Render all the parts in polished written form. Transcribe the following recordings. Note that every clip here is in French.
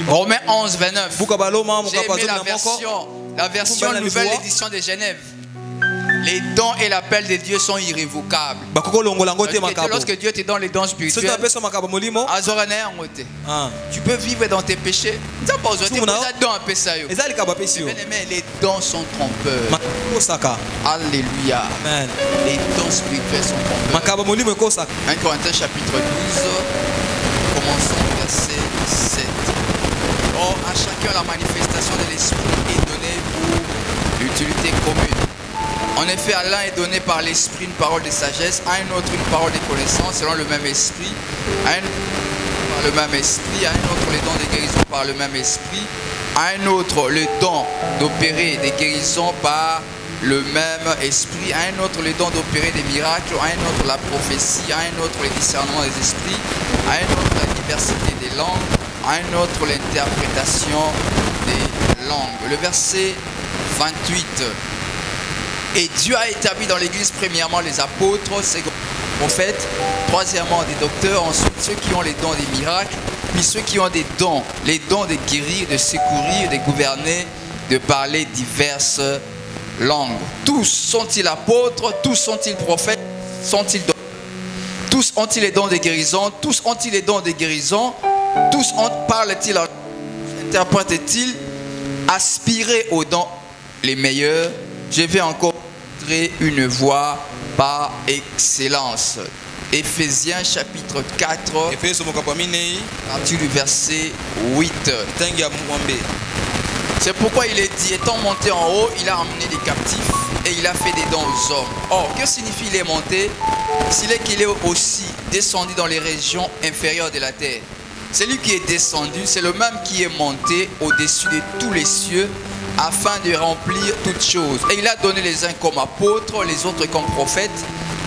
Romains 11, 29. J'ai aimé la version nouvelle édition de Genève. Les dons et l'appel de Dieu sont irrévocables. Lorsque Dieu te donne les dons spirituels, tu peux vivre dans tes péchés. Les dons sont trompeurs. Alléluia. Les dons spirituels sont trompeurs. 1 Corinthiens chapitre 12, commençons au verset 7. Or, à chacun la manifestation de l'esprit est donnée pour l'utilité commune. En effet, à l'un est donné par l'esprit une parole de sagesse, à un autre une parole de connaissance selon le même esprit, à un par le même esprit, à un autre les dons de guérison par le même esprit, à un autre le don d'opérer des guérisons par le même esprit, à un autre le don d'opérer des miracles, à un autre la prophétie, à un autre le discernement des esprits, à un autre la diversité des langues, à un autre l'interprétation des langues. Le verset 28. Et Dieu a établi dans l'église premièrement les apôtres, second les prophètes, troisièmement des docteurs, ensuite ceux qui ont les dons des miracles, puis ceux qui ont des dons, les dons de guérir, de secourir, de gouverner, de parler diverses langues. Tous sont-ils apôtres, tous sont-ils prophètes, sont-ils docteurs, tous ont-ils les dons de guérison, tous ont-ils les dons de guérison, tous parlent-ils, interprètent-ils, aspirez aux dons les meilleurs. Je vais encore montrer une voie par excellence. Éphésiens chapitre 4, à partir du verset 8. C'est pourquoi il est dit, étant monté en haut, il a emmené des captifs et il a fait des dons aux hommes. Or, que signifie il est monté? S'il est qu'il est aussi descendu dans les régions inférieures de la terre. Celui qui est descendu, c'est le même qui est monté au-dessus de tous les cieux, afin de remplir toutes choses. Et il a donné les uns comme apôtres, les autres comme prophètes,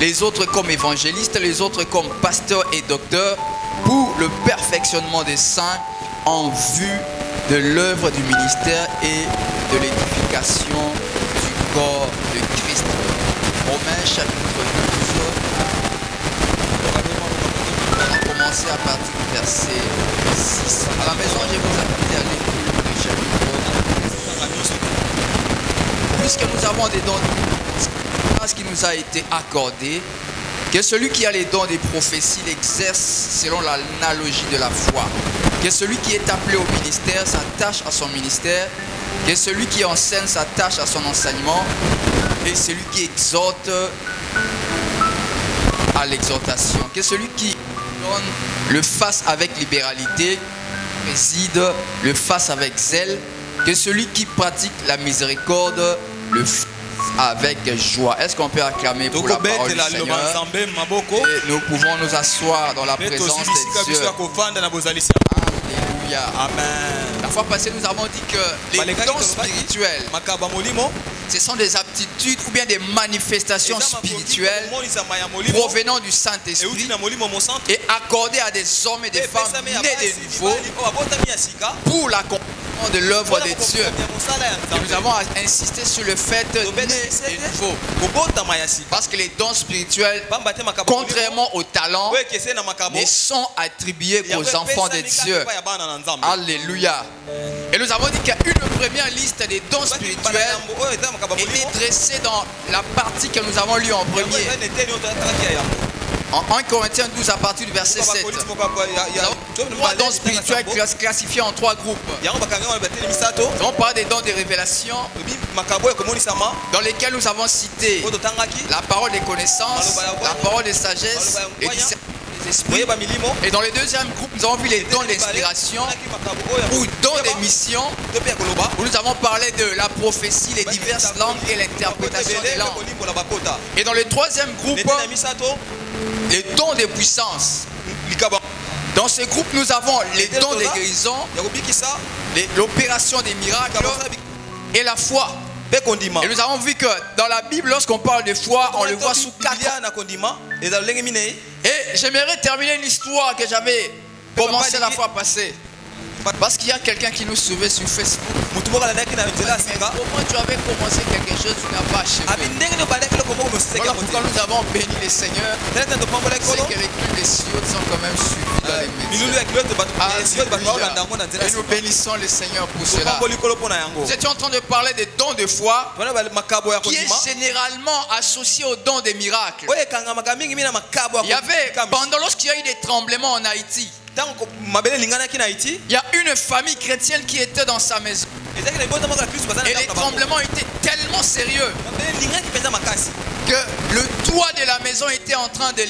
les autres comme évangélistes, les autres comme pasteurs et docteurs, pour le perfectionnement des saints en vue de l'œuvre du ministère et de l'édification du corps de Christ. Romains chapitre 12. On va commencer à partir du verset 6. À la maison, je vous invite à l'écoute du chapitre 12. Puisque nous avons des dons, ce qui nous a été accordé, que celui qui a les dons des prophéties l'exerce selon l'analogie de la foi, que celui qui est appelé au ministère s'attache à son ministère, que celui qui enseigne s'attache à son enseignement, et celui qui exhorte à l'exhortation, que celui qui donne le fasse avec libéralité, préside le fasse avec zèle, que celui qui pratique la miséricorde le fasse avec joie. Est-ce qu'on peut acclamer pour la parole du Seigneur? Et nous pouvons nous asseoir dans la présence de Dieu. Alléluia. Amen. La fois passée, nous avons dit que les dons spirituels, ce sont des aptitudes ou bien des manifestations spirituelles provenant du Saint-Esprit et accordées à des hommes et des femmes nés de nouveau pour l'accomplissement de l'œuvre de Dieu. Et nous avons insisté sur le fait de né de nouveau. Parce que les dons spirituels, contrairement aux talents, ne sont attribués qu'aux enfants de Dieu. Alléluia. Et nous avons dit qu'il y a une première liste des dons spirituels était dressée dans la partie que nous avons lue en premier. En 1 Corinthiens 12 à partir du verset 7. Trois dons spirituels classifiés en trois groupes. On parle des dons de révélation, dans lesquels nous avons cité la parole des connaissances, la parole de sagesse, les discernements des esprits. Et dans le deuxième groupe, nous avons vu les dons d'inspiration ou dons de mission, où nous avons parlé de la prophétie, les diverses langues et l'interprétation des langues. Et dans le troisième groupe, les dons de puissance. Dans ce groupe, nous avons les dons de guérison, l'opération des miracles et la foi. Et nous avons vu que dans la Bible, lorsqu'on parle de foi, on le voit sous 4. Et j'aimerais terminer une histoire que j'avais commencée la fois passée. Parce qu'il y a quelqu'un qui nous suivait sur Facebook. Comment tu avais commencé quelque chose, tu n'as pas achevé. Voilà pourquoi nous avons béni les seigneurs. C'est que les clés des cieux sont quand même suivis dans les médias. Et nous bénissons les seigneurs pour cela. Nous étions en train de parler des dons de foi qui est généralement associé aux dons des miracles. Il y avait, pendant lorsqu'il y a eu des tremblements en Haïti, il y a une famille chrétienne qui était dans sa maison. Et les tremblements étaient tellement sérieux que le toit de la maison était en train de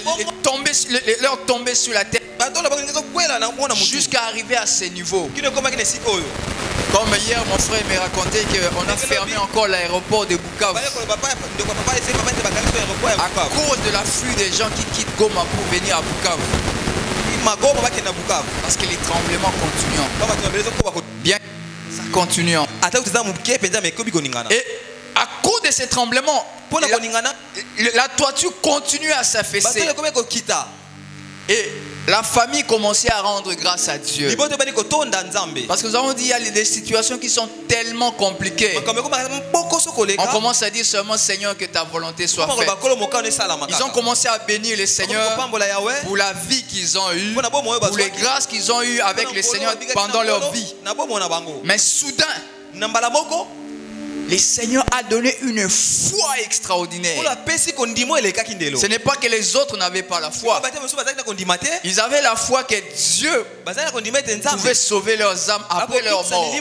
leur tomber sur la tête jusqu'à arriver à ces niveaux. Comme hier, mon frère me racontait qu'on a fermé encore l'aéroport de Bukavu à cause de l'afflux des gens qui quittent Goma pour venir à Bukavu. Parce que les tremblements continuent. Bien, ça continue. Et à cause de ces tremblements, la toiture continue à s'affaisser. Et la famille commençait à rendre grâce à Dieu. Parce que nous avons dit qu'il y a des situations qui sont tellement compliquées. On commence à dire seulement Seigneur que ta volonté soit faite. Ils ont commencé à bénir le Seigneur pour la vie qu'ils ont eue, pour les grâces qu'ils ont eues avec le Seigneur pendant leur vie. Mais soudain, le Seigneur a donné une foi extraordinaire. Ce n'est pas que les autres n'avaient pas la foi. Ils avaient la foi que Dieu pouvait sauver leurs âmes après leur mort.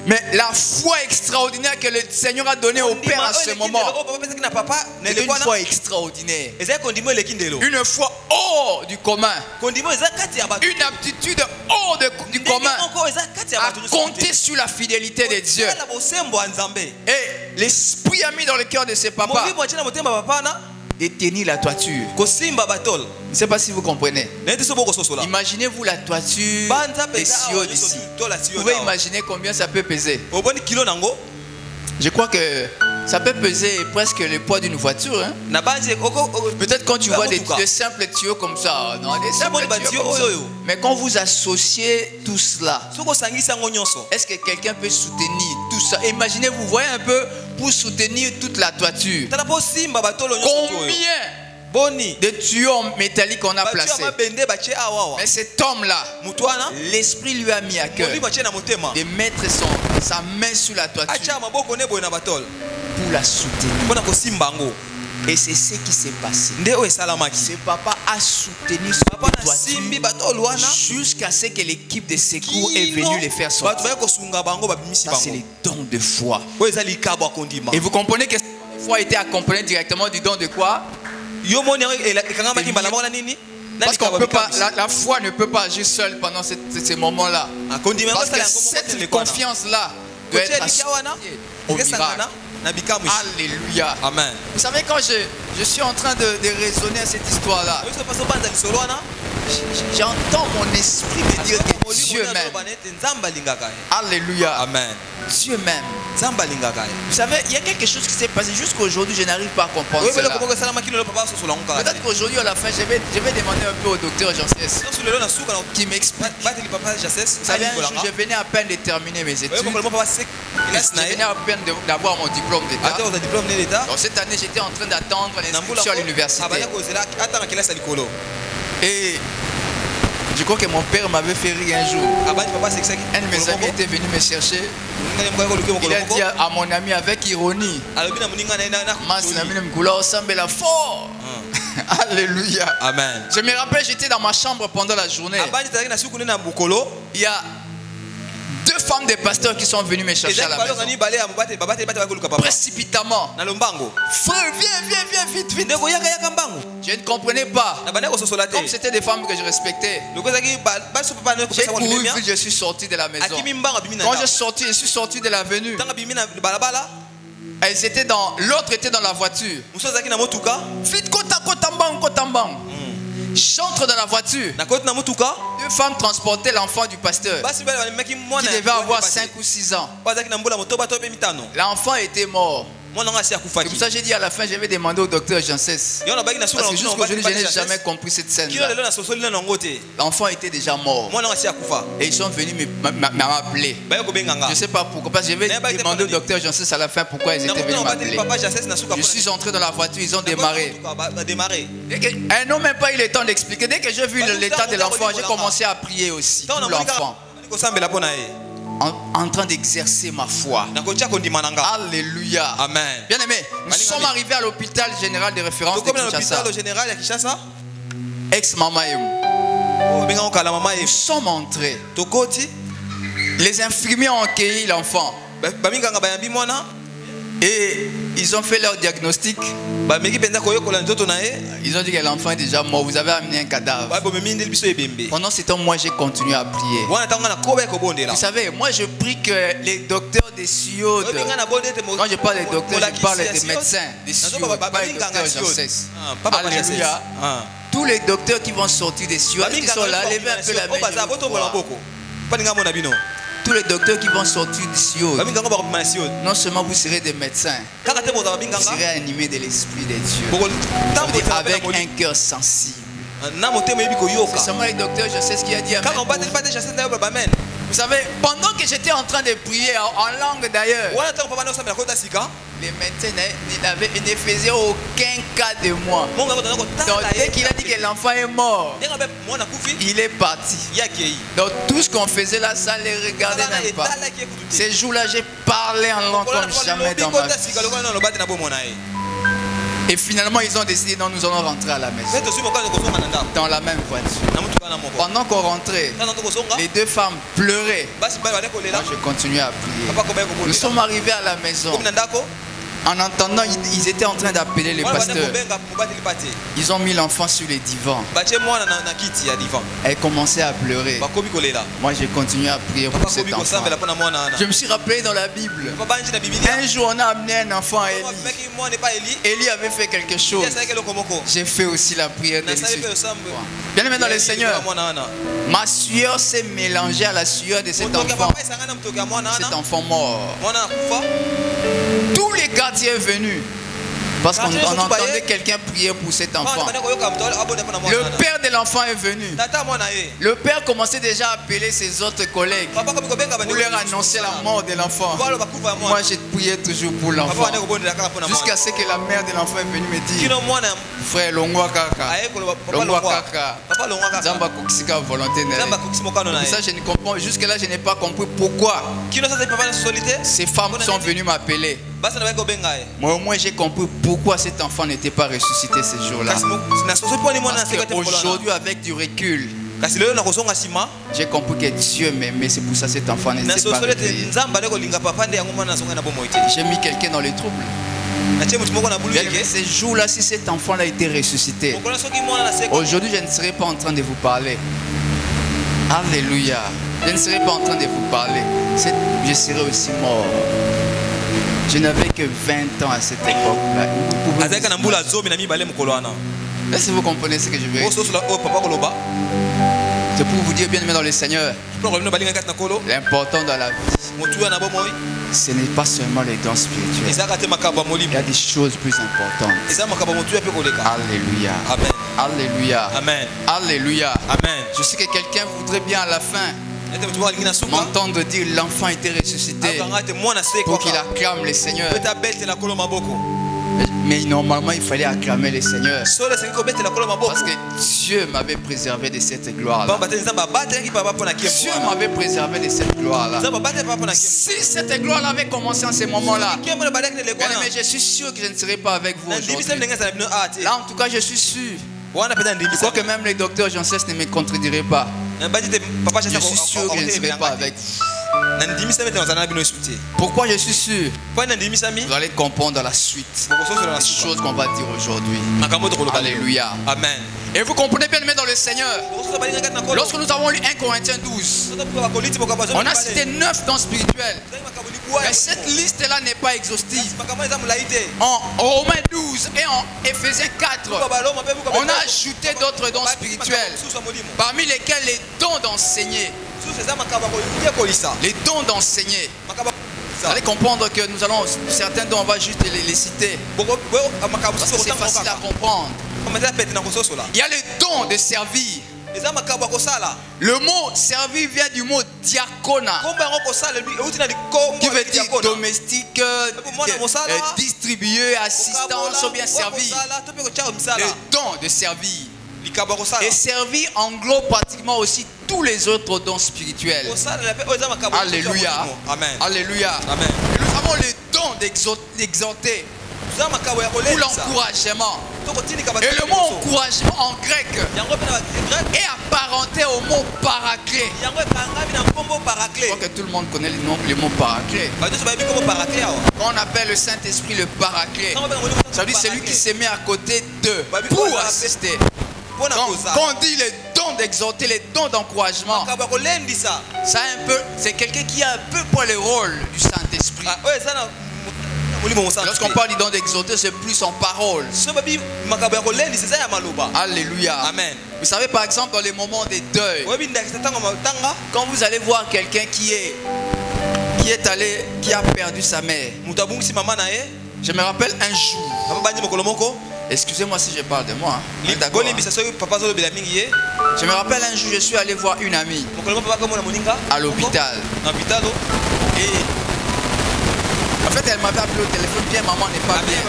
Mais la foi extraordinaire que le Seigneur a donnée au Père à ce moment, c'est une foi extraordinaire. Une foi hors du commun. Une aptitude hors du commun à compter sur la fidélité de Dieu. Et l'Esprit a mis dans le cœur de ses papas de tenir la toiture. Je ne sais pas si vous comprenez. Imaginez-vous la toiture des cieux d'ici. Vous pouvez imaginer combien ça peut peser. Je crois que ça peut peser presque le poids d'une voiture. Hein? Peut-être quand tu vois de simples tuyaux comme ça. Non, des simples tuyaux comme ça. Mais quand vous associez tout cela, est-ce que quelqu'un peut soutenir tout ça? Imaginez, vous voyez un peu pour soutenir toute la toiture. Combien de tuyaux métalliques on a placés? Mais cet homme-là, l'Esprit lui a mis à cœur de mettre sa main sur la toiture pour la soutenir. Et c'est ce qui s'est passé. Ce papa a soutenu son toiture jusqu'à ce que l'équipe de secours est venue les faire sortir. Ça, c'est les dons de foi. Et vous comprenez que la foi était accompagnée directement du don de quoi? Parce qu'on peut pas, la foi ne peut pas agir seule pendant ces moments-là. Parce que cette confiance-là doit être associée au miracle. Alléluia. Amen. Vous savez, quand je suis en train de raisonner à cette histoire-là, j'entends mon esprit me dire que Dieu m'aime. Alléluia. Amen. Dieu m'aime. Vous savez, il y a quelque chose qui s'est passé jusqu'à aujourd'hui, je n'arrive pas à comprendre cela. Peut-être qu'aujourd'hui, à la fin, je vais demander un peu au docteur Janssès qui m'explique. Vous savez, un jour, je venais à peine de terminer mes études. Je venais à peine d'avoir mon diplôme d'État. Donc cette année, j'étais en train d'attendre l'inscription à l'université. Et je crois que mon père m'avait fait rire un jour. Un de mes amis était venu me chercher. Il a dit à mon ami avec ironie, Alléluia. Amen. Je me rappelle, j'étais dans ma chambre pendant la journée. Il y a deux femmes des pasteurs qui sont venues me chercher à la maison. Précipitamment. Frère, viens, vite. Je ne comprenais pas. Comme c'était des femmes que je respectais, j'ai couru vite, je suis sorti de la maison. Quand je suis sorti de l'avenue. Elles étaient l'autre était dans la voiture. Vite, kotambang. J'entre dans la voiture. Deux femmes transportaient l'enfant du pasteur qui devait avoir 5 ou 6 ans. L'enfant était mort. C'est pour ça que j'ai dit à la fin, je vais demander au docteur Janssens. Parce que jusqu'aujourd'hui, je n'ai jamais compris cette scène-là. L'enfant était déjà mort. Et ils sont venus m'appeler. Je ne sais pas pourquoi. Parce que je vais demander au docteur Janssens à la fin pourquoi ils étaient venus m'appeler. Je suis entré dans la voiture, ils ont démarré. Elles n'ont même pas eu le temps d'expliquer. Dès que j'ai vu l'état de l'enfant, j'ai commencé à prier aussi pour l'enfant. En train d'exercer ma foi. Alléluia. Amen. Bien aimé, nous sommes arrivés à l'hôpital général de référence de Kinshasa. Ex-Mama nous sommes entrés. Les infirmiers ont accueilli l'enfant. Et ils ont fait leur diagnostic. Ils ont dit que l'enfant est déjà mort. Vous avez amené un cadavre. Pendant ce temps, moi j'ai continué à prier. Vous savez, moi je prie que les docteurs des CIOD, quand je parle des docteurs, je parle des médecins des CIOD, pas les docteurs Janssens. Alléluia. Tous les docteurs qui vont sortir des CIOD, qui sont là, levez un peu la main. Tous les docteurs qui vont sortir du CIOD, non seulement vous serez des médecins, vous serez animés de l'Esprit de Dieu, avec un cœur sensible. C'est seulement les docteurs, je sais ce qu'il a dit. Vous savez, pendant que j'étais en train de prier en langue d'ailleurs, les médecins ne faisaient aucun cas de moi. Donc dès qu'il a dit que l'enfant est mort, il est parti. Donc tout ce qu'on faisait là, ça ne les regardait même pas. Ces jours-là, j'ai parlé en langue comme jamais dans ma vie. Et finalement, ils ont décidé, non, nous allons rentrer à la maison. Dans la même voiture. Pendant qu'on rentrait, les deux femmes pleuraient. Moi, je continuais à prier. Nous sommes arrivés à la maison. En entendant, ils étaient en train d'appeler les pasteurs. Ils ont mis l'enfant sur les divans. Elle commençait à pleurer. Moi, j'ai continué à prier pour cet enfant. Je me suis rappelé dans la Bible. Un jour, on a amené un enfant à Élie. Élie avait fait quelque chose. J'ai fait aussi la prière de Dieu. Bien aimé dans le Seigneur, ma sueur s'est mélangée à la sueur de cet enfant. Cet enfant mort. Tous les quartiers venus. Parce qu'on entendait quelqu'un prier pour cet enfant. Le père de l'enfant est venu. Le père commençait déjà à appeler ses autres collègues pour leur annoncer la mort de l'enfant. Moi, j'ai prié toujours pour l'enfant. Jusqu'à ce que la mère de l'enfant est venue me dire: frère, Longwa Kaka, Zamba Kuksika volonté. Ça, je ne comprends. Jusque-là, je n'ai pas compris pourquoi ces femmes sont venues m'appeler. Moi, au moins, j'ai compris pourquoi cet enfant n'était pas ressuscité ce jour-là. Aujourd'hui, avec du recul, j'ai compris que Dieu m'aimait. C'est pour ça que cet enfant n'était pas réveillé. J'ai mis quelqu'un dans les troubles. Ces jours-là, si cet enfant-là était ressuscité, aujourd'hui, je ne serais pas en train de vous parler. Alléluia. Je ne serais pas en train de vous parler. Je serais aussi mort. Je n'avais que 20 ans à cette époque-là. Est-ce que vous comprenez ce que je veux dire? C'est pour vous dire, bien aimé dans le Seigneur, l'important dans la vie, ce n'est pas seulement les dons spirituels. Il y a des choses plus importantes. Alléluia. Amen. Alléluia. Amen. Alléluia. Amen. Je sais que quelqu'un voudrait bien à la fin m'entendre dire l'enfant était ressuscité pour qu'il acclame le Seigneur. Mais normalement il fallait acclamer le Seigneur parce que Dieu m'avait préservé de cette gloire-là. Dieu m'avait préservé de cette gloire-là. Si cette gloire avait commencé en ce moment-là, mais je suis sûr que je ne serais pas avec vous aujourd'hui. Là en tout cas je suis sûr. Je crois que même les docteurs Janssens ne me contrediraient pas. Je suis sûr que je ne serai pas avec vous. Pourquoi je suis sûr? Vous allez comprendre dans la suite les choses qu'on va dire aujourd'hui. Alléluia. Amen. Et vous comprenez bien, mais dans le Seigneur, lorsque nous avons lu 1 Corinthiens 12, on a cité 9 dons spirituels. Mais cette liste-là n'est pas exhaustive. En Romains 12 et en Éphésiens 4, on a ajouté d'autres dons spirituels, parmi lesquels les dons d'enseigner. Les dons d'enseigner. Vous allez comprendre que nous allons, certains dons, on va juste les citer. Parce que c'est facile à comprendre. Il y a le don de servir. Le mot servir vient du mot diacona, qui veut dire domestique, distribuer, assistance ou bien servir. Le don de servir. Et servir englobe pratiquement aussi tous les autres dons spirituels. Alléluia. Amen. Alléluia. Amen. Et nous avons le don d'exhorter ou l'encouragement. Et le mot encouragement en grec est apparenté au mot paraclet. Je crois que tout le monde connaît le mot paraclet. Quand on appelle le Saint-Esprit le paraclet, ça veut dire celui qui se met à côté d'eux pour assister. Quand on dit les dons d'exhorter, les dons d'encouragement, c'est quelqu'un qui a un peu pour le rôle du Saint-Esprit. Lorsqu'on parle du don d'exhorter, c'est plus en parole. Alléluia. Amen. Vous savez, par exemple, dans les moments des deuils, quand vous allez voir quelqu'un qui a perdu sa mère, je me rappelle un jour, excusez-moi si je parle de moi. Je me rappelle un jour, je suis allé voir une amie à l'hôpital. Et en fait, elle m'avait appelé au téléphone, bien maman n'est pas bien.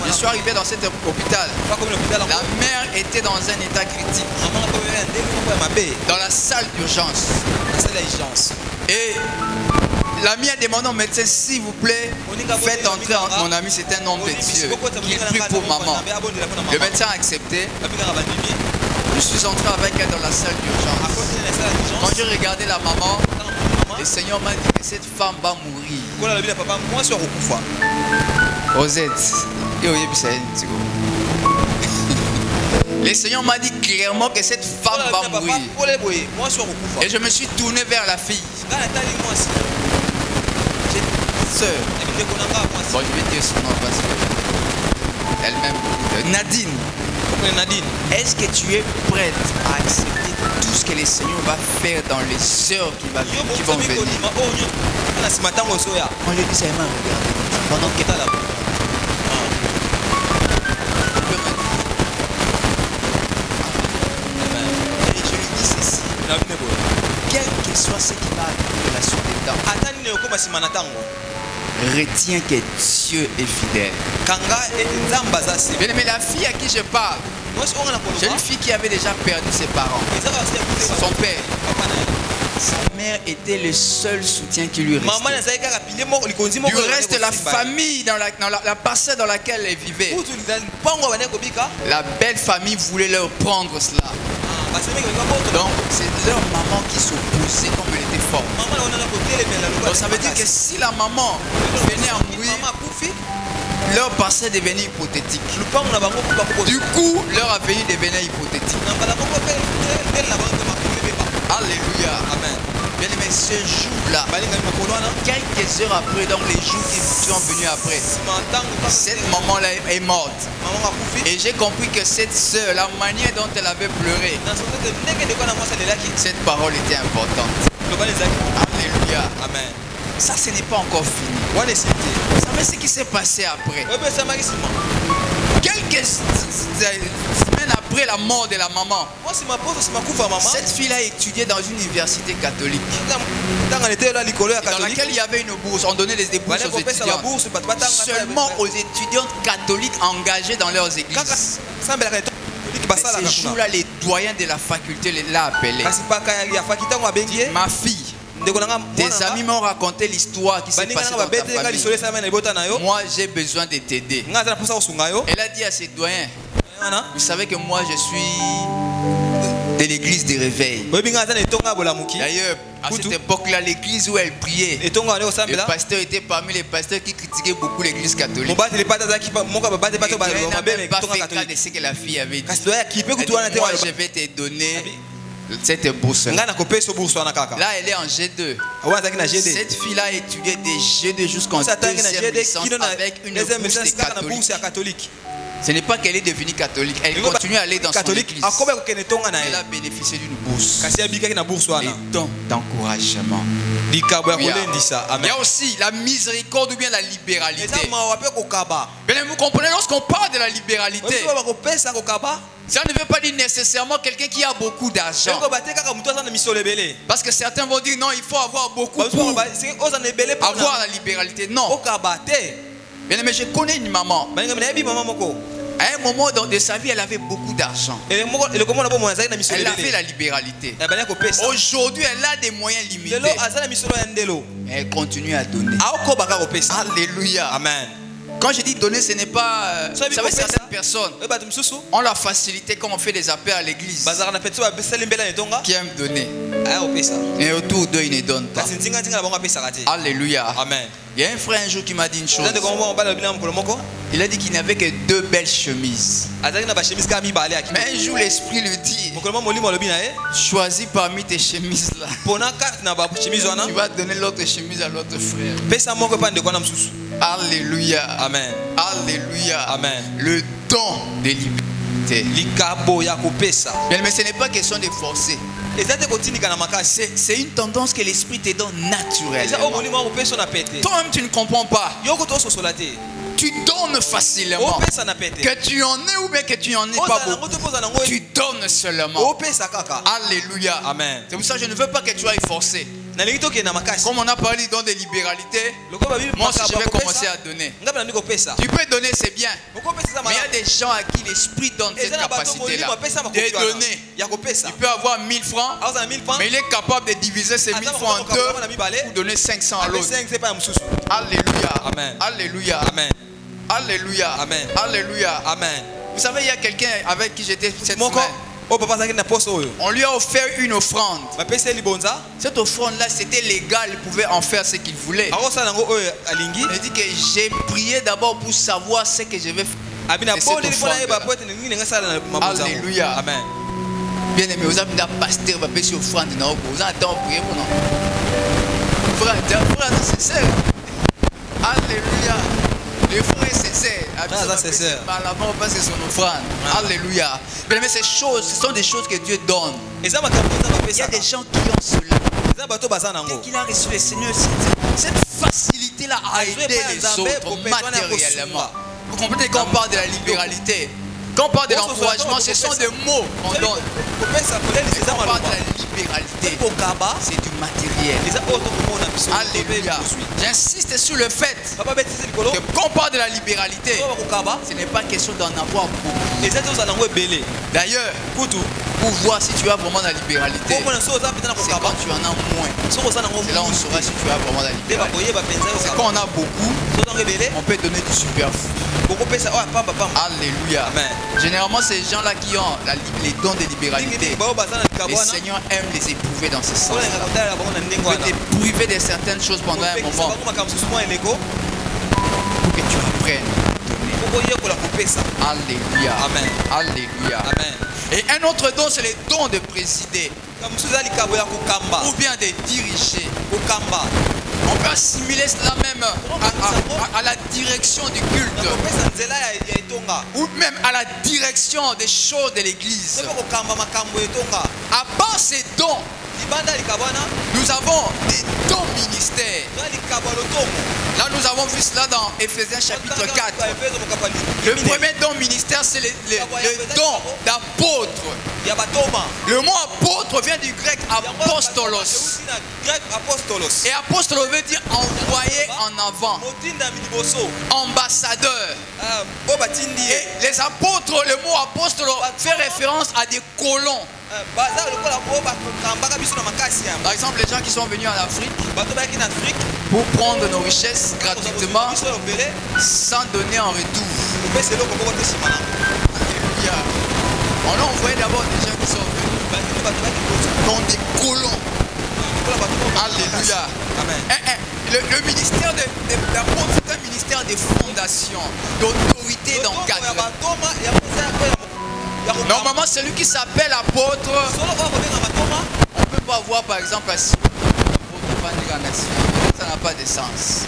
Je suis arrivé dans cet hôpital. La mère était dans un état critique. Dans la salle d'urgence. Et l'ami a demandé au médecin, s'il vous plaît, faites entrer mon ami, c'est un homme de Dieu, qu'il prie pour maman. Le médecin a accepté. Je suis entré avec elle dans la salle d'urgence. Quand j'ai regardé la maman, le Seigneur m'a dit que cette femme va mourir. Osette. Le Seigneur m'a dit clairement que cette femme va mourir. Et je me suis tourné vers la fille. Sœur. Bon, je vais dire son nom parce que elle-même. Nadine. Est-ce que tu es prête à accepter tout ce que le Seigneur va faire dans les heures qui vont venir? Quand je dis ça, elle m'a regardé pendant que et je lui dis ceci. Quel que soit ce qui va arriver de la suite des temps, retiens que Dieu est fidèle. Mais la fille à qui je parle, c'est une fille qui avait déjà perdu ses parents, son père. Sa mère était le seul soutien qui lui restait. Du reste, la famille, dans la parcelle dans laquelle elle vivait, la belle famille voulait leur prendre cela. Donc, c'est leur maman qui s'opposait comme elle était forte. Donc, ça veut dire que si la maman venait à mourir, leur passé devenait hypothétique. Du coup, leur avenir devenait hypothétique. Alléluia. Amen. Bien aimé, ce jour-là, quelques heures après, donc les jours qui sont venus après, cette maman-là est morte. Et j'ai compris que cette soeur, la manière dont elle avait pleuré, cette parole était importante. Alléluia. Amen. Ça, ce n'est pas encore fini. Vous savez ce qui s'est passé après? Quelques semaines après la mort de la maman, cette fille a étudié dans une université catholique dans laquelle il y avait une bourse. On donnait des bourses aux étudiants, seulement aux étudiantes catholiques engagées dans leurs églises. Ce jour-là, les doyens de la faculté l'ont appelé. Ma fille, tes amis m'ont raconté l'histoire qui s'est passée dans ta famille. Moi, j'ai besoin de t'aider. Elle a dit à ses doyens, vous savez que moi, je suis de l'église des réveils. D'ailleurs, à cette époque-là, l'église où elle priait, le pasteur était parmi les pasteurs qui critiquaient beaucoup l'église catholique. Il n'a même pas fait cas de ce que la fille avait dit. Moi, je vais te donner cette bourse. Là, elle est en G2. Cette fille-là a étudié des G2 jusqu'en deuxième licence avec une bourse des catholiques. Ce n'est pas qu'elle est devenue catholique, elle continue à aller dans son église. Elle a bénéficié d'une bourse. Les dons d'encouragement. Il y a aussi la miséricorde ou bien la libéralité. Bien, vous comprenez, lorsqu'on parle de la libéralité, ça ne veut pas dire nécessairement quelqu'un qui a beaucoup d'argent. Parce que certains vont dire non, il faut avoir beaucoup pour avoir la libéralité. Non. Bien, mais je connais une maman. À un moment de sa vie, elle avait beaucoup d'argent. Elle a fait la libéralité. Aujourd'hui, elle a des moyens limités. Elle continue à donner. Alléluia. Amen. Quand je dis donner, ce n'est pas... Vous savez, certaines personnes ont la facilité quand on fait des appels à l'église qui aiment donner. Et autour d'eux, ils ne donnent pas. Alléluia. Amen. Il y a un frère un jour qui m'a dit une chose. Il a dit qu'il n'avait que 2 belles chemises. Mais un jour l'esprit lui dit, choisis parmi tes chemises là. Tu vas donner l'autre chemise à l'autre frère. Alléluia. Amen. Alléluia. Amen. Le don de liberté. Bien, mais ce n'est pas question de forcer. C'est une tendance que l'esprit te donne naturellement. Toi-même tu ne comprends pas. Tu donnes facilement. Que tu en aies ou bien que tu en aies pas beaucoup, tu donnes seulement. Alléluia. Amen. C'est pour ça que je ne veux pas que tu ailles forcer. Comme on a parlé dans des libéralités, moi aussi je vais commencer à donner. Tu peux donner, c'est bien. Mais il y a des gens à qui l'esprit donne cette capacité-là de donner. Il peut avoir 1000 francs, mais il est capable de diviser ces 1000 francs en deux pour donner 500 à l'autre. Alléluia. Amen. Alléluia. Amen. Alléluia. Amen. Alléluia. Amen. Vous savez, il y a quelqu'un avec qui j'étais cette semaine. On lui a offert une offrande. Cette offrande-là, c'était légal. Il pouvait en faire ce qu'il voulait. Il dit que j'ai prié d'abord pour savoir ce que je vais faire. Alléluia. Amen. Bien aimé, vous avez un pasteur qui va payer offrande. Vous avez prié pour nous. Frère, c'est sincère. Alléluia. Le frère est sincère. Parce que c'est son offrande. Alléluia. Mais ces choses, ce sont des choses que Dieu donne. Il y a des gens qui ont cela. Dès qu'il a reçu le Seigneur, cette facilité-là à aider les autres matériellement. Vous comprenez quand on parle de la libéralité? Quand on parle de l'encouragement, ce sont des mots qu'on donne. Quand on parle de la libéralité, c'est du matériel. Alléluia. J'insiste sur le fait que quand on parle de la libéralité, ce n'est pas question d'en avoir beaucoup. D'ailleurs, pour voir si tu as vraiment la libéralité, c'est quand tu en as moins. C'est là on saura si tu as vraiment la libéralité. C'est quand on a beaucoup, on peut donner du superflu. Alléluia. Amen. Généralement, ces gens-là qui ont les dons de libéralité, le Seigneur aime les éprouver dans ce sens. Il peut te priver de certaines choses pendant un moment pour que tu apprennes à donner. Alléluia. Amen. Alléluia. Amen. Et un autre don, c'est le don de présider ou bien de diriger. On peut assimiler cela même à la direction du culte ou même à la direction des choses de l'église. À part ces dons, nous avons des dons ministères. Là, nous avons vu cela dans Éphésiens chapitre 4. Le premier don ministère, c'est le don d'apôtre. Le mot apôtre vient du grec apostolos. Et apostolo veut dire envoyé en avant. Ambassadeur. Et les apôtres, le mot apostolo fait référence à des colons. Par exemple, les gens qui sont venus en Afrique pour prendre nos richesses gratuitement sans donner en retour. Alléluia. On a envoyé d'abord des gens qui sont venus comme des colons. Alléluia. Amen. Le ministère d'apôtre, c'est un ministère de fondation, d'autorité, d'encadrement. Normalement, celui qui s'appelle apôtre, on ne peut pas voir par exemple ça n'a pas de sens.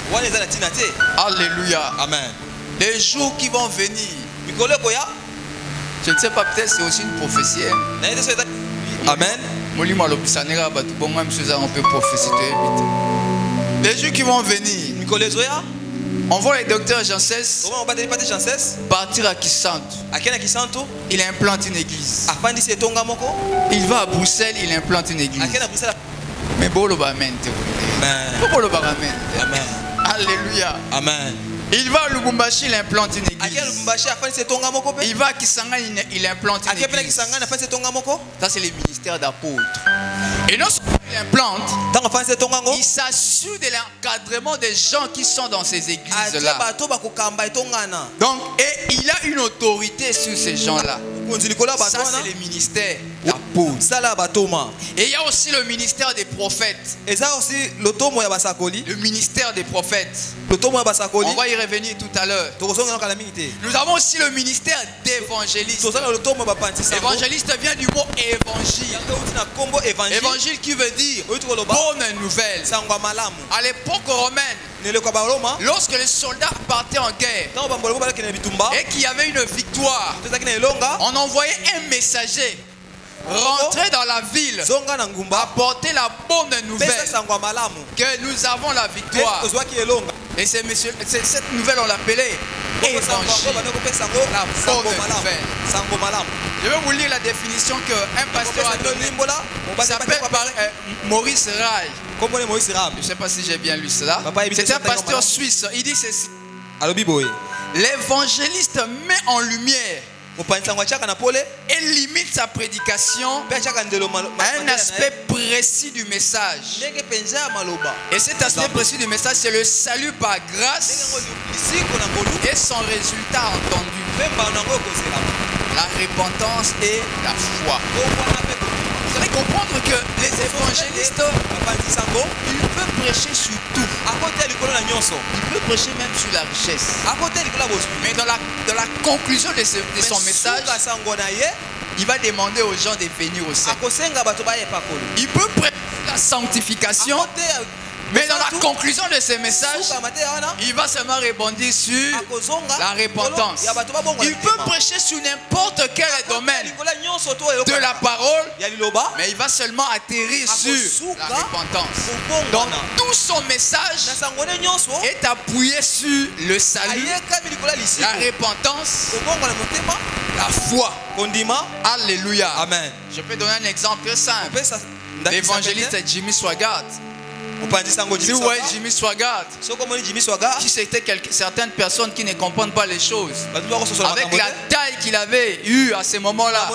Alléluia. Amen. Les jours qui vont venir, Je ne sais pas, peut-être c'est aussi une prophétie. Amen. Les jours qui vont venir, on voit les docteurs Janssens partir à Kisantu. Il implante une église. Il va à Bruxelles, il implante une église. Mais bolo ba amen. Amen. Alléluia. Amen. Il va à Lubumbashi, il implante une église. Il va à Kisangani, il implante une église. Ça, c'est les ministères d'apôtres. Et non seulement il implante, il s'assure de l'encadrement des gens qui sont dans ces églises-là. Donc, et il a une autorité sur ces gens-là. Ça, c'est les ministères d'apôtres. Et il y a aussi le ministère des prophètes. Le ministère des prophètes. On va y revenir tout à l'heure. Nous avons aussi le ministère d'évangéliste. Évangéliste vient du mot évangile. Évangile qui veut dire bonne nouvelle. À l'époque romaine, lorsque les soldats partaient en guerre et qu'il y avait une victoire, on envoyait un messager rentrer dans la ville, apporter la bonne nouvelle que nous avons la victoire. Et cette nouvelle, on l'appelait évangile, la bonne nouvelle. Je vais vous lire la définition qu'un pasteur a donnée. Il s'appelle Maurice Rai. Je ne sais pas si j'ai bien lu cela. C'est un pasteur suisse. Il dit ceci: l'évangéliste met en lumière et limite sa prédication à un aspect précis du message. Et cet aspect précis du message, c'est le salut par grâce et son résultat entendu, la repentance et la foi. Vous allez comprendre que les évangélistes, ils peuvent prêcher sur tout. Ils peuvent prêcher même sur la richesse. Mais dans la conclusion de son message, il va demander aux gens de venir au Seigneur. Il peut prêcher la sanctification. Mais dans la conclusion de ce message, il va seulement rebondir sur la repentance. Il peut prêcher sur n'importe quel domaine de la parole, mais il va seulement atterrir sur la repentance. Donc tout son message est appuyé sur le salut, la repentance, la foi. Alléluia. Amen. Je peux donner un exemple très simple. L'évangéliste Jimmy Swaggart. Si vous voyez Jimmy Swaggart, si c'était certaines personnes qui ne comprennent pas les choses, avec la taille qu'il avait eue à ce moment-là,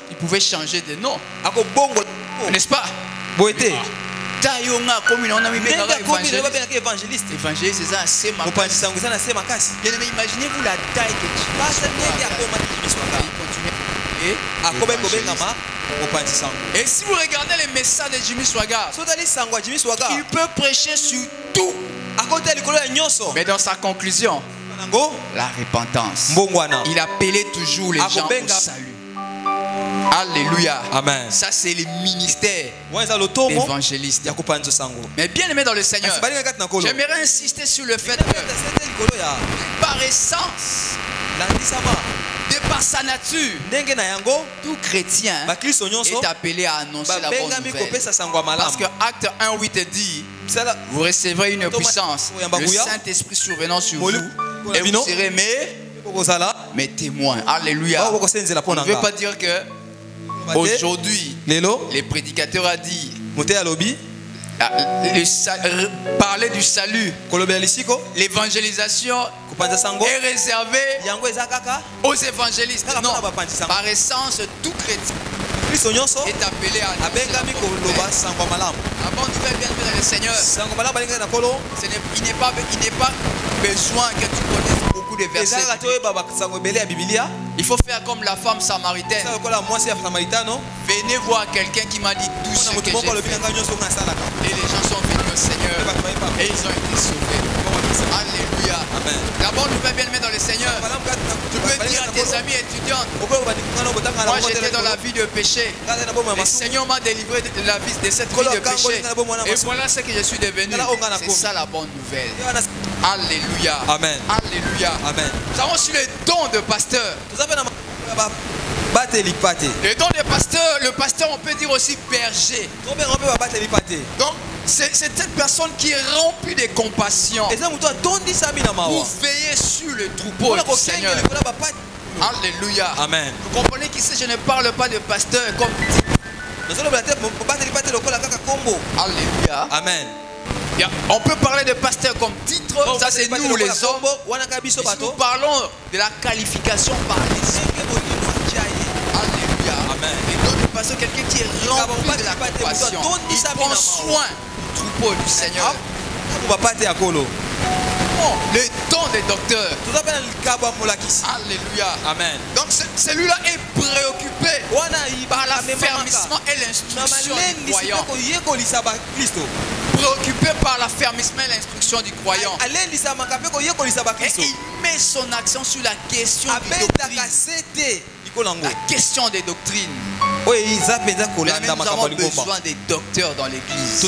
il pouvait changer de nom. N'est-ce pas? Évangéliste, c'est ça, c'est ma place. Imaginez-vous la taille que et si vous regardez les messages de Jimmy Swaggart, il peut prêcher sur tout. Mais dans sa conclusion, la repentance. Il appelait toujours les gens au salut. Alléluia. Amen. Ça, c'est le ministère évangéliste. Mais bien aimé dans le Seigneur, j'aimerais insister sur le fait que par essence, de par sa nature, tout chrétien est appelé à annoncer la bonne nouvelle. Parce que Acte 1:8 dit: vous recevrez une puissance, le Saint-Esprit survenant sur vous, et vous serez mes témoins. Alléluia. On ne veut pas dire que aujourd'hui, les prédicateurs ont dit parler du salut, l'évangélisation est réservée aux évangélistes. Non, par essence, tout chrétien est appelé à annoncer la bonne nouvelle, bien dans le Seigneur. Il n'est pas besoin que tu connaisses beaucoup de versets. Il faut faire comme la femme samaritaine. Venez voir quelqu'un qui m'a dit tout ce que j'ai fait. Et les gens sont venus au Seigneur et ils ont été sauvés. Alléluia. La bonne nouvelle bien aimée dans le Seigneur. Tu peux dire à tes amis étudiantes, moi j'étais dans la vie de péché. Le Seigneur m'a délivré de la vie de cette vie de péché. Et voilà ce que je suis devenu. C'est ça la bonne nouvelle. Alléluia. Amen. Alléluia. Amen. Nous avons su le don de pasteur. Le don de pasteur, le pasteur on peut dire aussi berger. Donc c'est cette personne qui est remplie de compassion pour veiller sur le troupeau du Seigneur. Alléluia. Amen. Vous comprenez qu'ici je ne parle pas de pasteur comme Alléluia. Amen. On peut parler de pasteur comme titre, ça c'est nous les hommes. Ici, nous parlons de la qualification par l'esprit. Alléluia. Amen. Et donc le pasteur, quelqu'un qui est rempli de la compassion. Il prend soin du troupeau du Seigneur. Le don des docteurs. Alléluia. Amen. Donc celui-là est préoccupé par l'affermissement et l'instruction du croyant. Préoccupé par l'affermissement et l'instruction du croyant. Et il met son accent sur la question des doctrines. La question des doctrines. Nous avons besoin des docteurs dans l'église.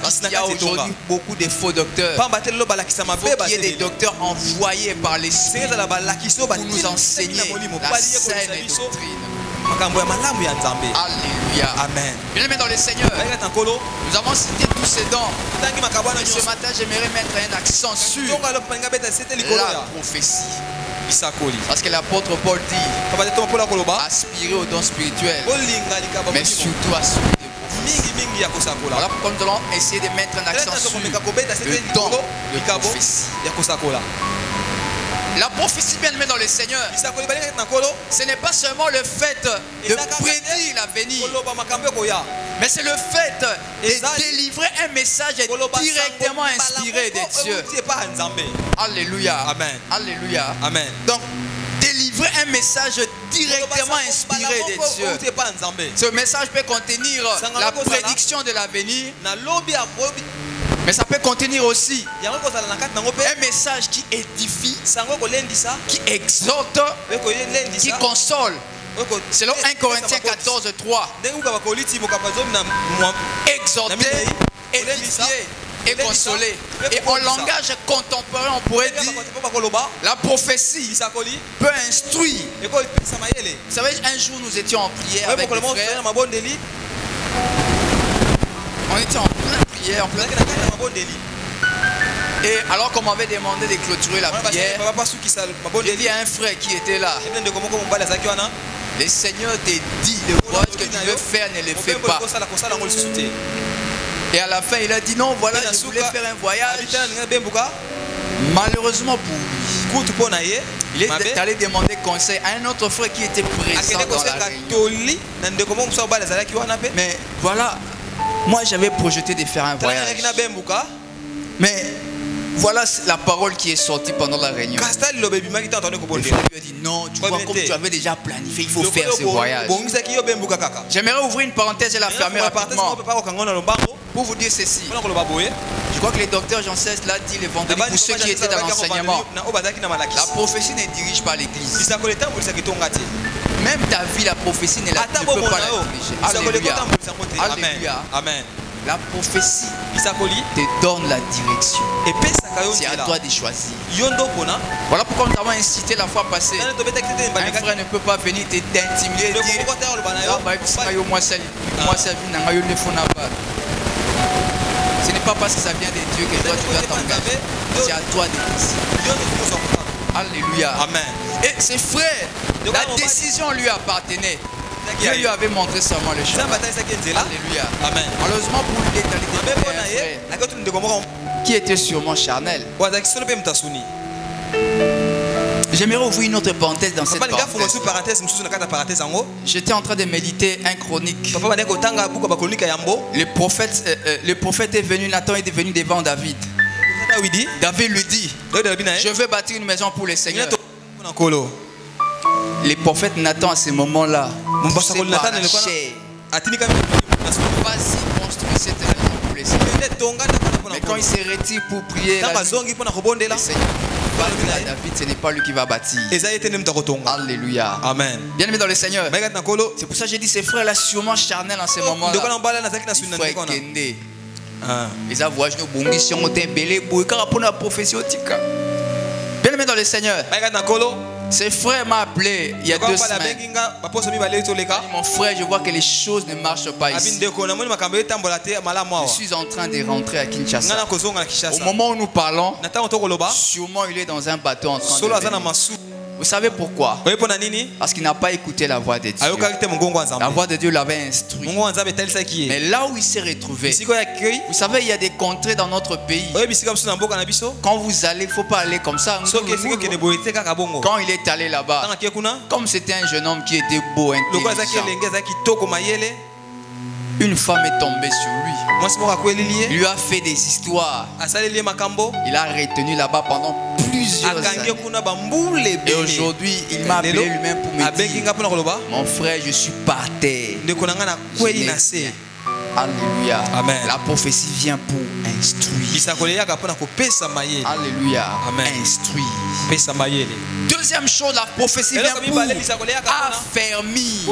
Parce qu'il y a aujourd'hui beaucoup de faux docteurs. Il faut qu'il y ait des docteurs envoyés par l'Esprit pour nous enseigner la saine doctrine. Alléluia. Amen. Bien-aimés dans le Seigneur, nous avons cité tous ces dons. Et ce matin, j'aimerais mettre un accent sur la prophétie. Parce que l'apôtre Paul dit aspirer aux dons spirituels, mais surtout à celui des prophéties. Voilà pourquoi nous allons essayer de mettre un accent sur le don de prophétie. La prophétie bien aimée dans le Seigneur, ce n'est pas seulement le fait de prédire l'avenir, mais c'est le fait de délivrer un message directement inspiré de Dieu. Alléluia. Amen. Alléluia. Amen. Donc, délivrer un message directement inspiré de Dieu. Ce message peut contenir la prédiction de l'avenir, mais ça peut contenir aussi un message qui édifie, qui exhorte, qui console. Selon 1 Corinthiens 14, 3. Exhorter, édifier et consoler. Et en langage contemporain, on pourrait dire la prophétie peut instruire. Vous savez, un jour nous étions en prière avec les frères. On était en pleine prière, et alors qu'on m'avait demandé de clôturer la prière, j'ai dit à un frère qui était là, le Seigneur te dit de voir ce que tu veux faire, ne le fais pas. Et à la fin, il a dit non, voilà, je voulais faire un voyage. Malheureusement pour lui, il est allé demander conseil à un autre frère qui était présent dans la réunion. Mais voilà, moi j'avais projeté de faire un voyage. Mais voilà la parole qui est sortie pendant la réunion. Le frère lui a dit non, tu vois, comme tu avais déjà planifié, il faut faire ce voyage. J'aimerais ouvrir une parenthèse et la fermer rapidement pour vous dire ceci. Je crois que le docteur Jean XVI l'a dit le vendredi pour ceux qui étaient dans l'enseignement. La prophétie ne dirige pas l'église. Même ta vie, la prophétie ne peut pas la diriger. Alléluia. Alléluia. Amen. La prophétie te donne la direction. C'est à toi de choisir. Voilà pourquoi nous avons incité la fois passée. Un frère ne peut pas venir t'intimider et dire ce n'est pas parce que ça vient de Dieu que toi tu dois t'engager. C'est à toi de décider. Alléluia. Amen. Et ses frères, la décision lui appartenait. Dieu lui avait montré seulement le chemin. Alléluia. Amen. Malheureusement pour lui, il est allé de frère qui était sûrement charnel. J'aimerais ouvrir une autre parenthèse dans cette parenthèse. J'étais en train de méditer un chronique. Le prophète est venu, Nathan est venu devant David. David lui dit, je veux bâtir une maison pour le Seigneur. Les prophètes Nathan à ce moment-là, vas-y, construis cette maison pour les Seigneurs. Mais quand il se retire pour prier, le Seigneur va à David, ce n'est pas lui qui va bâtir. Alléluia. Amen. Bien aimé dans le Seigneur. C'est pour ça que j'ai dit, ces frères-là sûrement charnels en ce moment-là. Frère Kende. Les avoirs nous bongi si on t'est belé pour la prophétie. Bien aimé dans le Seigneur. Ce frère m'a appelé il y a 2 semaines. Mon frère, je vois que les choses ne marchent pas ici. Je suis en train de rentrer à Kinshasa. Au moment où nous parlons, sûrement il est dans un bateau en train de venir. Vous savez pourquoi? Parce qu'il n'a pas écouté la voix de Dieu. La voix de Dieu l'avait instruit. Mais là où il s'est retrouvé, vous savez, il y a des contrées dans notre pays. Quand vous allez, il ne faut pas aller comme ça. Quand il est allé là-bas, comme c'était un jeune homme qui était beau, intelligent, une femme est tombée sur lui. Il lui a fait des histoires. Il a retenu là-bas pendant plusieurs années. Et aujourd'hui, il m'a appelé lui-même pour me dire, mon frère, je suis par terre. Alléluia. Amen. La prophétie vient pour instruire. Alléluia. Amen. Instruire. Deuxième chose, la prophétie vient pour affermir.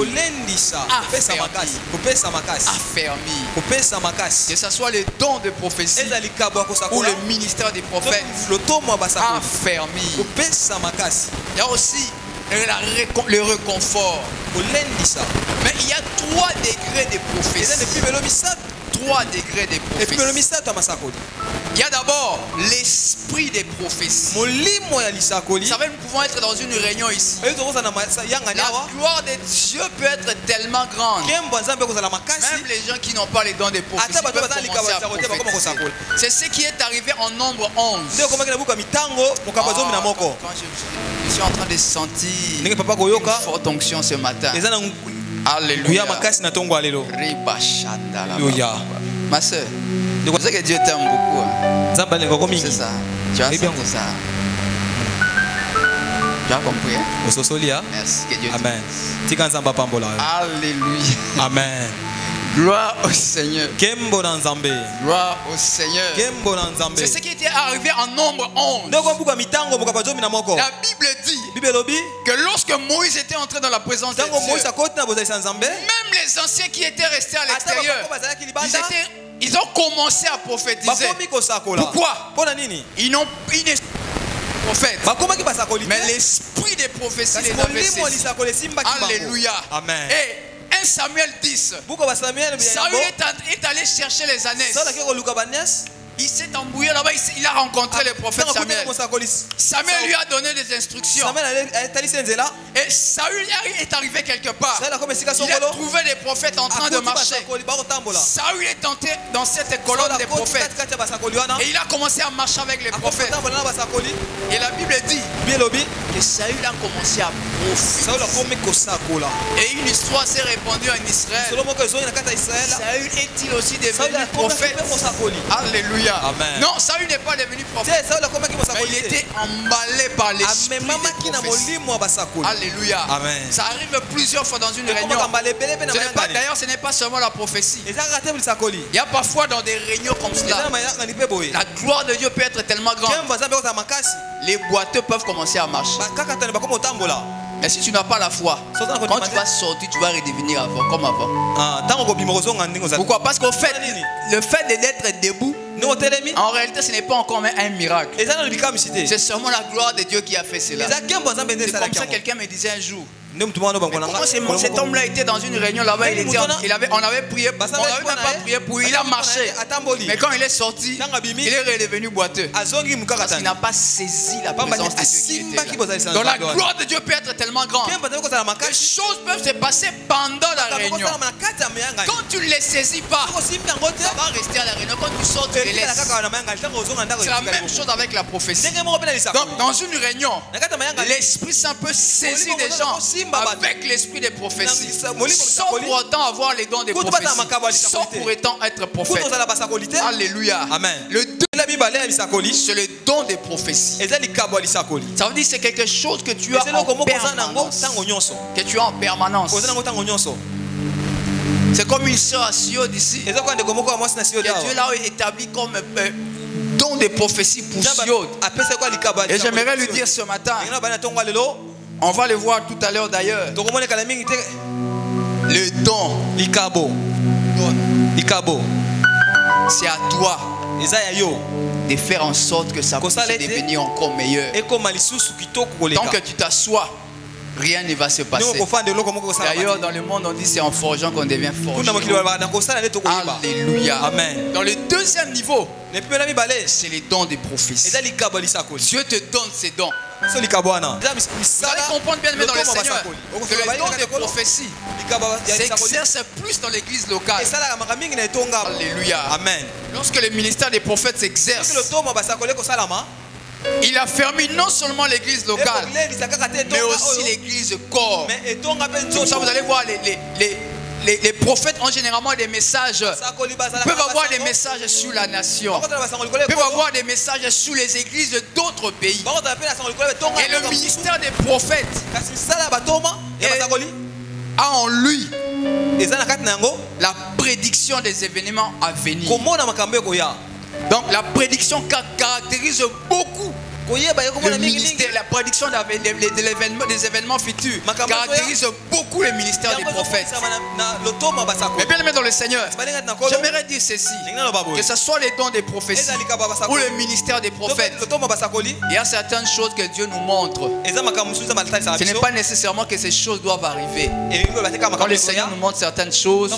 Affermir. Que ce soit le don de prophétie ou le ministère des prophètes. Affermir. Il y a aussi le réconfort. Mais il y a 3 degrés de prophétie. 3 degrés de prophétie. Il y a d'abord l'esprit des prophéties. Vous savez, nous pouvons être dans une réunion ici. La gloire de Dieu peut être tellement grande. Même les gens qui n'ont pas les dons de prophétie peuvent commencer à prophétiser. C'est ce qui est arrivé en Nombre 11. Quand je suis en train de sentir une forte onction ce matin. Alléluia. Ma soeur, je sais que Dieu t'aime beaucoup. C'est ça. Tu as senti ça. Tu as compris? Merci. Que Dieu te bénisse. Alléluia. Amen. Gloire au Seigneur. Gloire au Seigneur. C'est ce qui était arrivé en Nombre 11. La Bible dit que lorsque Moïse était entré dans la présence de Dieu, même les anciens qui étaient restés à l'extérieur, ils ont commencé à prophétiser. Pourquoi? Ils n'ont prophète. Mais l'esprit des prophéties les avait saisis. Alléluia. Amen. Et 1 Samuel 10. Saül est allé chercher les ânesses. Il s'est embrouillé là-bas, il a rencontré le prophète Samuel. Samuel lui a donné des instructions. Et Saül est arrivé quelque part. Il a trouvé des prophètes en train de marcher. Saül est entré dans cette colonne des prophètes. Et il a commencé à marcher avec les prophètes. Et la Bible dit que Saül a commencé à prophétiser. Et une histoire s'est répandue en Israël. Saül est-il aussi devenu prophète? Alléluia. Amen. Non, Saül n'est pas devenu prophète. Mais il était emballé par l'esprit de prophétie. Alléluia. Amen. Ça arrive plusieurs fois dans une réunion. D'ailleurs, ce n'est pas seulement la prophétie. Il y a parfois dans des réunions comme cela, la gloire de Dieu peut être tellement grande. Les boiteux peuvent commencer à marcher. Mais si tu n'as pas la foi, quand tu vas sortir, tu vas redevenir avant, comme avant. Pourquoi? Parce qu'au fait, le fait d'être debout, en réalité, ce n'est pas encore un miracle. C'est seulement la gloire de Dieu qui a fait cela. C'est comme ça que quelqu'un me disait un jour. Comment cet homme-là était dans une réunion là-bas, on avait prié, on n'avait même pas prié pour lui, il a marché. Mais quand il est sorti, il est redevenu boiteux. Parce qu'il n'a pas saisi la présence de Dieu qui était là. Donc la gloire de Dieu peut être tellement grande. Les choses peuvent se passer pendant la réunion. Quand tu ne les saisis pas, ça va rester à la réunion. Quand tu sors, tu les laisses. C'est la même chose avec la prophétie. Donc dans une réunion, l'Esprit Saint peut saisir des gens avec l'esprit des prophéties, sans pour autant avoir les dons des prophéties, sans pour autant être prophète. Alléluia. Amen. Le c'est le don des prophéties. Ça veut dire que c'est quelque chose que tu as en permanence. C'est comme une sœur à Sio d'ici. Que Dieu l'a établi comme don des prophéties pour Sio. Et j'aimerais lui dire ce matin, on va le voir tout à l'heure d'ailleurs, le don, c'est à toi de faire en sorte que ça puisse devenir encore meilleur. Tant que tu t'assois, rien ne va se passer. D'ailleurs, dans le monde, on dit c'est en forgeant qu'on devient forgeron. Alléluia. Amen. Dans le deuxième niveau, c'est les dons des prophéties. Dieu te donne ces dons. Vous allez comprendre bien, mais dans le Seigneur, que le don des prophéties s'exerce plus dans l'église locale. Alléluia. Amen. Lorsque le ministère des prophètes s'exerce, il a fermé non seulement l'église locale, mais aussi l'église corps. Comme ça, vous allez voir les prophètes ont généralement des messages. Ils peuvent avoir des messages sur la nation. Ils peuvent avoir des messages sur les églises d'autres pays. Et le ministère des prophètes a en lui la prédiction des événements à venir. Donc la prédiction caractérise beaucoup le ministère, la prédiction des événements futurs caractérise beaucoup le ministère des prophètes. Mais bien aimé dans le Seigneur, j'aimerais dire ceci, que ce soit les dons des prophéties ou le ministère des prophètes, il y a certaines choses que Dieu nous montre. Ce n'est pas nécessairement que ces choses doivent arriver. Quand le Seigneur nous montre certaines choses,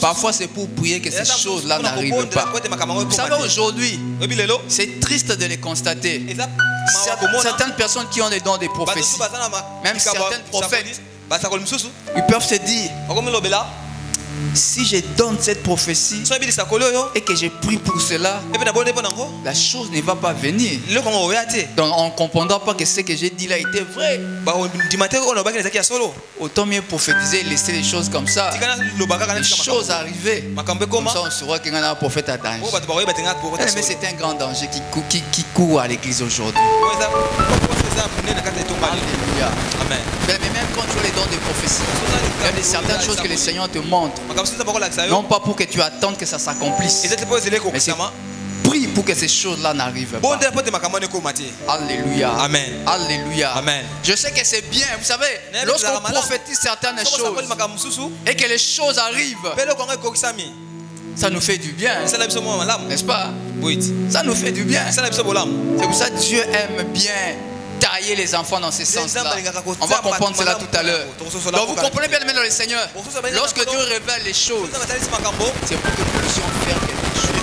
parfois c'est pour prier que ces choses-là n'arrivent pas. Vous savez, aujourd'hui, c'est triste de les constater. Certaines personnes qui ont des dons des prophéties, même certains prophètes, ils peuvent se dire, si je donne cette prophétie et que je prie pour cela, la chose ne va pas venir. Donc on ne comprendra pas que ce que j'ai dit là était vrai. Autant mieux prophétiser et laisser les choses comme ça. Les choses arrivées. Comme ça on saura qu'il y a un prophète à danger. Mais c'est un grand danger qui court à l'église aujourd'hui. Alléluia. Amen. Mais même quand tu as les dons de prophétie, il y a certaines choses que le Seigneur te montre. Non pas pour que tu attendes que ça s'accomplisse, mais c'est prie pour que ces choses-là n'arrivent pas. Alléluia. Amen. Alléluia. Amen. Je sais que c'est bien, vous savez, lorsqu'on prophétise certaines choses et que les choses arrivent, ça nous fait du bien, n'est-ce pas? Ça nous fait du bien. C'est pour ça que Dieu aime bien tailler les enfants dans ce sens-là. On va comprendre cela tout à l'heure. Donc vous comprenez bien dans le Seigneur. Lorsque Dieu révèle les choses, c'est pour que nous puissions faire quelque chose.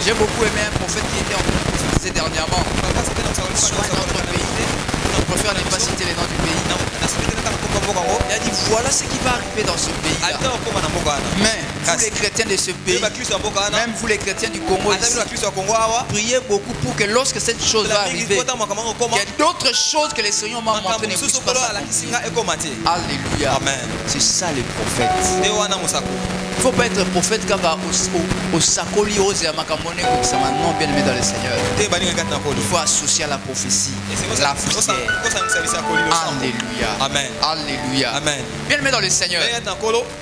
J'ai beaucoup aimé un prophète qui était en train de prophétiser dernièrement sur notre pays. Je préfère ne pas citer les noms du pays. Il a dit voilà ce qui va arriver dans ce pays-là. Mais vous les chrétiens de ce pays, même vous les chrétiens du Congo ici, priez beaucoup pour que lorsque cette chose va arriver, il y a d'autres choses que les Seigneur m'a montré ne puissent pas s'accomplir. Alléluia. Amen. C'est ça les prophètes. Il ne faut pas être prophète car au sakoli ose à makamone comme ça maintenant bien aimé dans le Seigneur. Il faut associer à la prophétie la prière. Alléluia. Amen. Alléluia. Amen. Bien aimé dans le Seigneur.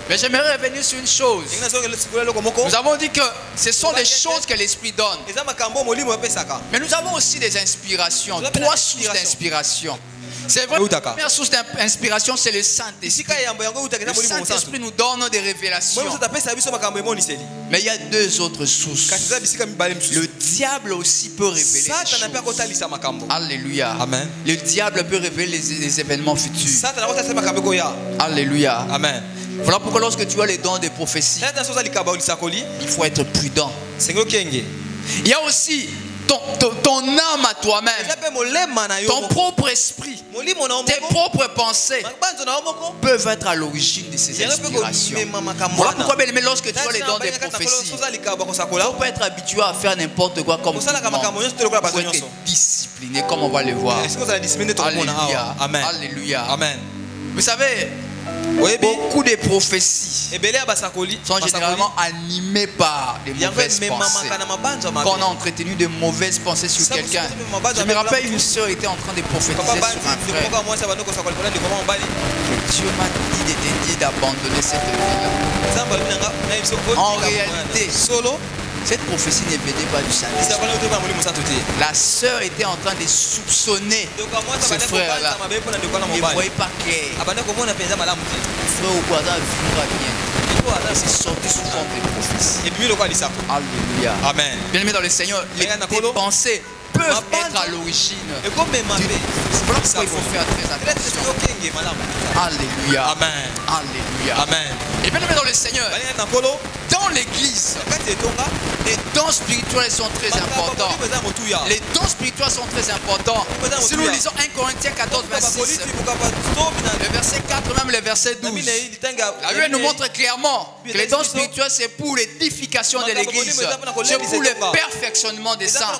Mais j'aimerais revenir sur une chose. Nous avons dit que ce sont des choses que l'Esprit donne. Mais nous avons aussi des inspirations. 3 sources d'inspiration. C'est vrai, la première source d'inspiration, c'est le Saint-Esprit. Le Saint-Esprit nous donne des révélations. Mais il y a 2 autres sources. Le diable aussi peut révéler les choses. Alléluia. Amen. Le diable peut révéler les événements futurs. Alléluia. Amen. Voilà pourquoi lorsque tu as les dons de prophétie, il faut être prudent. Il y a aussi ton âme à toi-même, ton propre esprit, tes propres pensées peuvent être à l'origine de ces inspirations. Voilà pourquoi, bien aimé, lorsque tu as les dons des prophéties, il ne faut pas être habitué à faire n'importe quoi comme tout le monde. Il faut être discipliné, comme on va le voir. Alléluia. Amen. Alléluia. Amen. Vous savez, Beaucoup de prophéties sont généralement animées par des mauvaises pensées. Quand on a entretenu de mauvaises pensées sur quelqu'un. Je me rappelle, une soeur était en train de prophétiser sur un frère. Dieu m'a dit de te dire d'abandonner cette vie-là. En réalité, cette prophétie ne venait pas du Saint-Esprit. La sœur était en train de soupçonner ce frère-là. Il ne voyait pas clair. Le frère au Guada vivra bien. C'est sorti sous forme de prophétie. Alléluia. Amen. Bien-aimé dans le Seigneur, les pensées peuvent être à l'origine. C'est pour ça qu'il faut faire très attention. Alléluia. Amen. Alléluia. Amen. Et bien-aimé dans le Seigneur, dans l'église, les dons spirituels sont très importants. Les dons spirituels sont très importants. Si nous lisons 1 Corinthiens 14, verset 6, le verset 4, même le verset 12, la Bible nous montre clairement que les dons spirituels, c'est pour l'édification de l'église. C'est pour le perfectionnement des saints.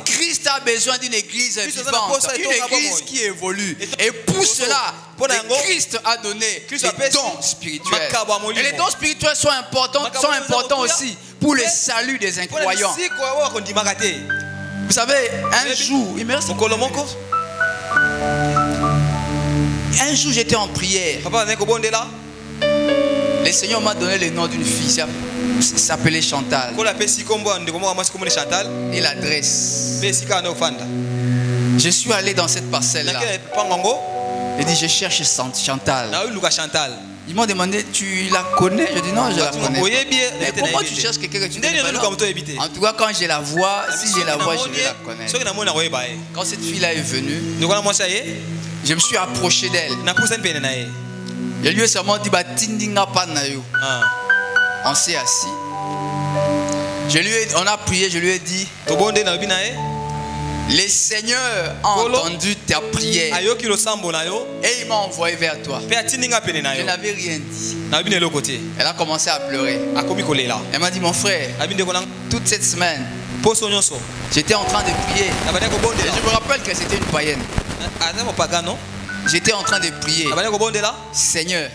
Christ a besoin d'une église vivante, une église qui évolue. Et pour cela, Christ a donné les dons spirituels. Et les dons spirituels sont importants aussi pour le salut des incroyants. Vous savez, un jour, j'étais en prière. Le Seigneur m'a donné le nom d'une fille. Elle s'appelait Chantal. Et l'adresse. Je suis allé dans cette parcelle-là. Il dit, je cherche Chantal. Ils m'ont demandé, tu la connais? Je dis non, je la connais. Mais pourquoi tu cherches quelqu'un que tu connais pas? En tout cas, quand je la vois, si je la vois, je vais la connaître. Quand cette fille-là est venue, je me suis approché d'elle. Je lui ai seulement dit, on s'est assis. On a prié, je lui ai dit, le Seigneur a entendu ta prière et il m'a envoyé vers toi. Je n'avais rien dit. Elle a commencé à pleurer. Elle m'a dit, mon frère, toute cette semaine, j'étais en train de prier. Et je me rappelle que c'était une païenne. J'étais en train de prier. Seigneur,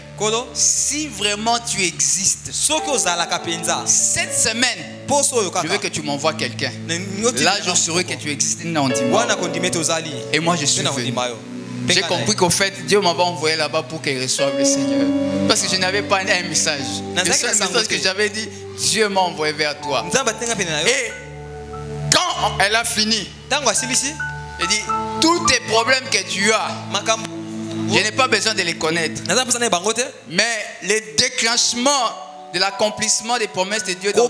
si vraiment tu existes, cette semaine, je veux que tu m'envoies quelqu'un. Là, je saurai que tu existes. Et moi, je suis venu. J'ai compris qu'au fait, Dieu m'avait envoyé là-bas pour qu'elle reçoive le Seigneur. Parce que je n'avais pas un message. Le seul message que j'avais dit, Dieu m'a envoyé vers toi. Et quand elle a fini, elle dit, tous tes problèmes que tu as, je n'ai pas besoin de les connaître. Mais le déclenchement de l'accomplissement des promesses de Dieu vont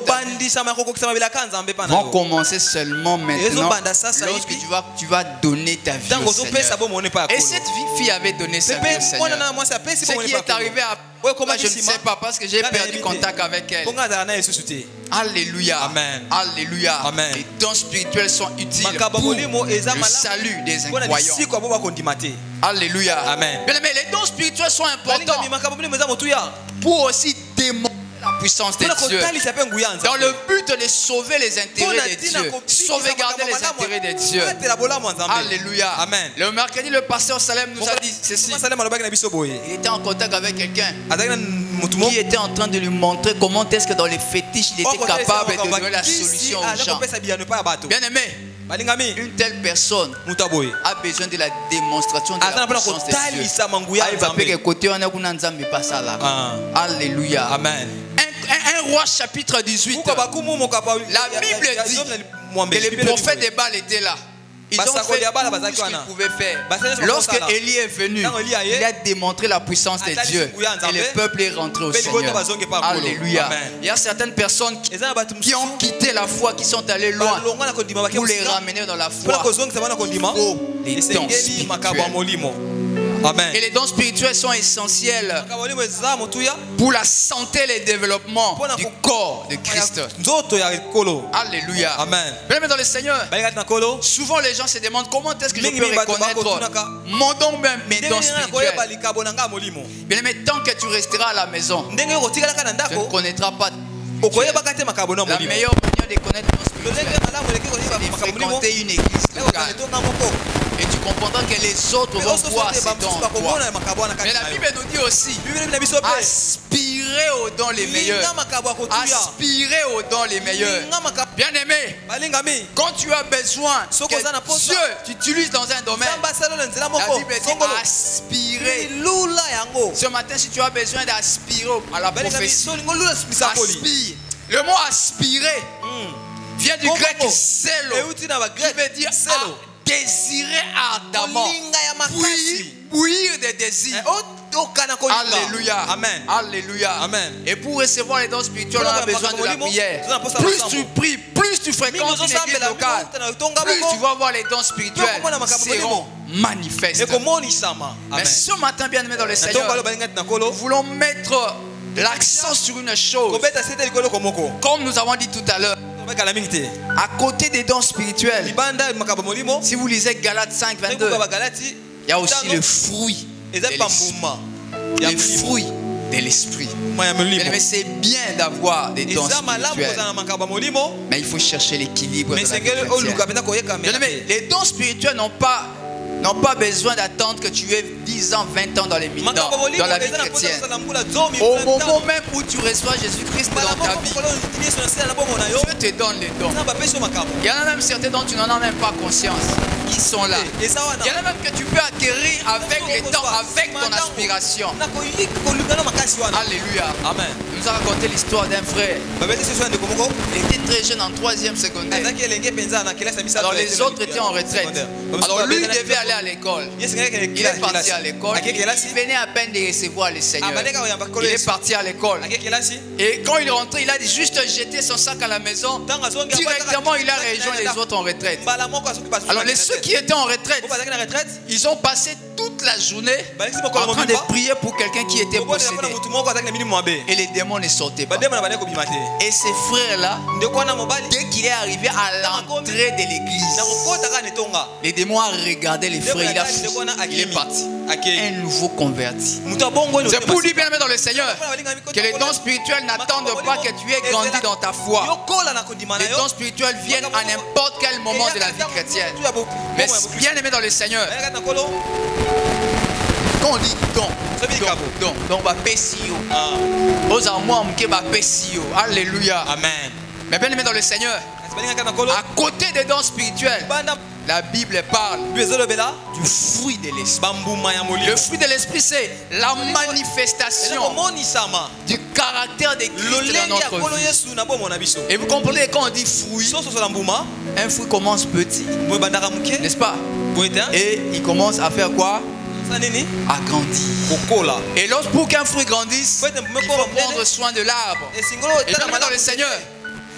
commencer seulement maintenant lorsque tu vas donner ta vie au Seigneur. Et cette fille avait donné sa vie au Seigneur. Ce qui est arrivé à je ne sais pas parce que j'ai perdu contact avec elle. Alléluia. Amen. Alléluia. Amen. Les dons spirituels sont utiles pour le salut des incroyants. Alléluia. Amen. Mais les dons spirituels sont importants pour aussi démontrer la puissance de Dieu. Dans le but de sauver les intérêts de Dieu. Sauvegarder les intérêts de Dieu. Alléluia. Amen. Le mercredi, le pasteur Salem nous a dit ceci. Il était en contact avec quelqu'un qui était en train de lui montrer comment est-ce que dans les fétiches il était capable de donner la solution aux gens. Bien aimé, une telle personne a besoin de la démonstration de la puissance de Dieu. Alléluia. Amen. 1 Roi chapitre 18. La Bible dit que les prophètes de Baal étaient là. Ils ont fait tout ce qu'ils pouvaient faire. Lorsque Élie est venu, il a démontré la puissance de Dieu. Et le peuple est rentré au Seigneur. Alléluia. Il y a certaines personnes qui ont quitté la foi, qui sont allées loin pour les ramener dans la foi. Il faut les dons spirituels. Amen. Et les dons spirituels sont essentiels pour la santé et le développement du corps de Christ. Alléluia. Amen. Bien, dans le Seigneur, souvent les gens se demandent comment est-ce que je peux reconnaître mon don, même mes dons spirituels. Bien, mais tant que tu resteras à la maison, tu ne connaîtras pas. La meilleure manière de connaître ton spirituel, c'est de fréquenter une église locale. Et tu ton pendant que les autres vont voir ces dons en toi. Mais la Bible nous dit aussi, aspirez aux dons les meilleurs. Aspirez aux dons les meilleurs. Bien aimé, quand tu as besoin que Dieu t'utilise dans un domaine, la Bible dit aspirer. Ce matin, si tu as besoin d'aspirer à la prophétie, aspire. Le mot aspirer vient du grec zélo, qui veut dire désirer ardemment, bouillir des désirs. Alléluia. Amen. Alléluia. Amen. Et pour recevoir les dons spirituels, on a besoin de la prière. Plus tu pries, plus tu fréquentes une église locale, plus tu vas voir les dons spirituels seront manifestes. Mais ce matin, bien aimé dans le Seigneur, nous voulons mettre l'accent sur une chose. Comme nous avons dit tout à l'heure, à côté des dons spirituels, si vous lisez Galates 5, 22, il y a aussi le fruit de l'esprit. Le fruit de l'esprit. Mais c'est bien d'avoir des dons spirituels, mais il faut chercher l'équilibre de la vie chrétienne. Les dons spirituels n'ont pas besoin d'attendre que tu aies 10 ans, 20 ans dans les dans la vie chrétienne. Au moment même où tu reçois Jésus-Christ dans ta vie, Dieu te donne les dons. Il y en a même certains dont tu n'en as même pas conscience. Ils sont là. Il y en a même que tu peux acquérir avec les dons, avec ton aspiration. Alléluia. Amen. Il nous a raconté l'histoire d'un frère. Il était très jeune en 3e secondaire. Alors les autres étaient en retraite. Alors lui devait aller à l'école. Il est parti à l'école. Il venait à peine de recevoir le Seigneur. Il est parti à l'école. Et quand il est rentré, il a juste jeté son sac à la maison. Directement, il a rejoint les autres en retraite. Alors ceux qui étaient en retraite, ils ont passé toute la journée en train de prier pour quelqu'un qui était possédé. Et les démons ne sortaient pas. Et ces frères-là, dès qu'il est arrivé à l'entrée de l'église, les démons ont regardé les frères. Il est parti. Un nouveau converti. C'est pour lui bien aimé dans le Seigneur que les dons spirituels n'attendent pas que tu aies grandi dans ta foi. Les dons spirituels viennent à n'importe quel moment de la vie chrétienne. Mais bien aimé dans le Seigneur, quand on dit don, alléluia. Amen. Mais bien aimé dans le Seigneur, à côté des dons spirituels, la Bible parle du fruit de l'esprit. Le fruit de l'esprit, c'est la manifestation du caractère de Christ dans notre vie. Et vous comprenez, quand on dit fruit, un fruit commence petit, n'est-ce pas? Et il commence à faire quoi? À grandir. Et pour qu'un fruit grandisse, il faut prendre soin de l'arbre. Et bien dans le Seigneur,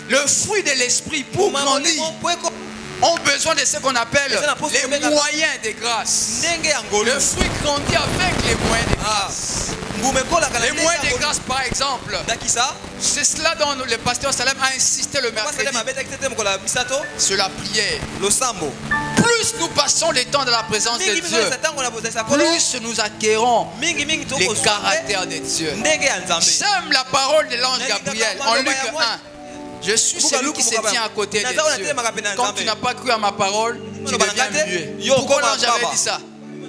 le fruit de l'esprit pour grandir ont besoin de ce qu'on appelle les moyens de grâce. Le fruit grandit avec les moyens de grâce. Les moyens de grâce, par exemple, c'est cela dont le pasteur Salem a insisté le mercredi, sur la prière. Plus nous passons le temps dans la présence de Dieu, plus nous acquérons les caractères de Dieu. J'aime la parole de l'ange Gabriel en Luc 1. Je suis celui qui se tient à côté de Dieu. Quand tu n'as pas cru à ma parole, tu deviens muet. Pourquoi l'ange avait dit ça?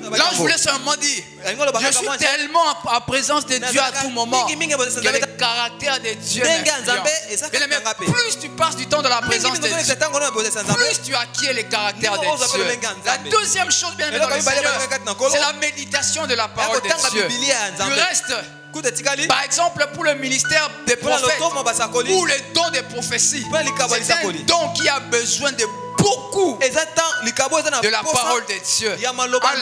L'ange voulait seulement dire, je suis tellement en présence de Dieu à tout moment que le caractère de Dieu m'influence. Plus tu passes du temps dans la présence de Dieu, plus tu acquiers le caractère de Dieu. La deuxième chose bien aimée dans le Seigneur, c'est la méditation de la parole de Dieu. Du reste, par exemple, pour le ministère des prophètes ou le don des prophéties, c'est un don qui a besoin de beaucoup de la parole de Dieu.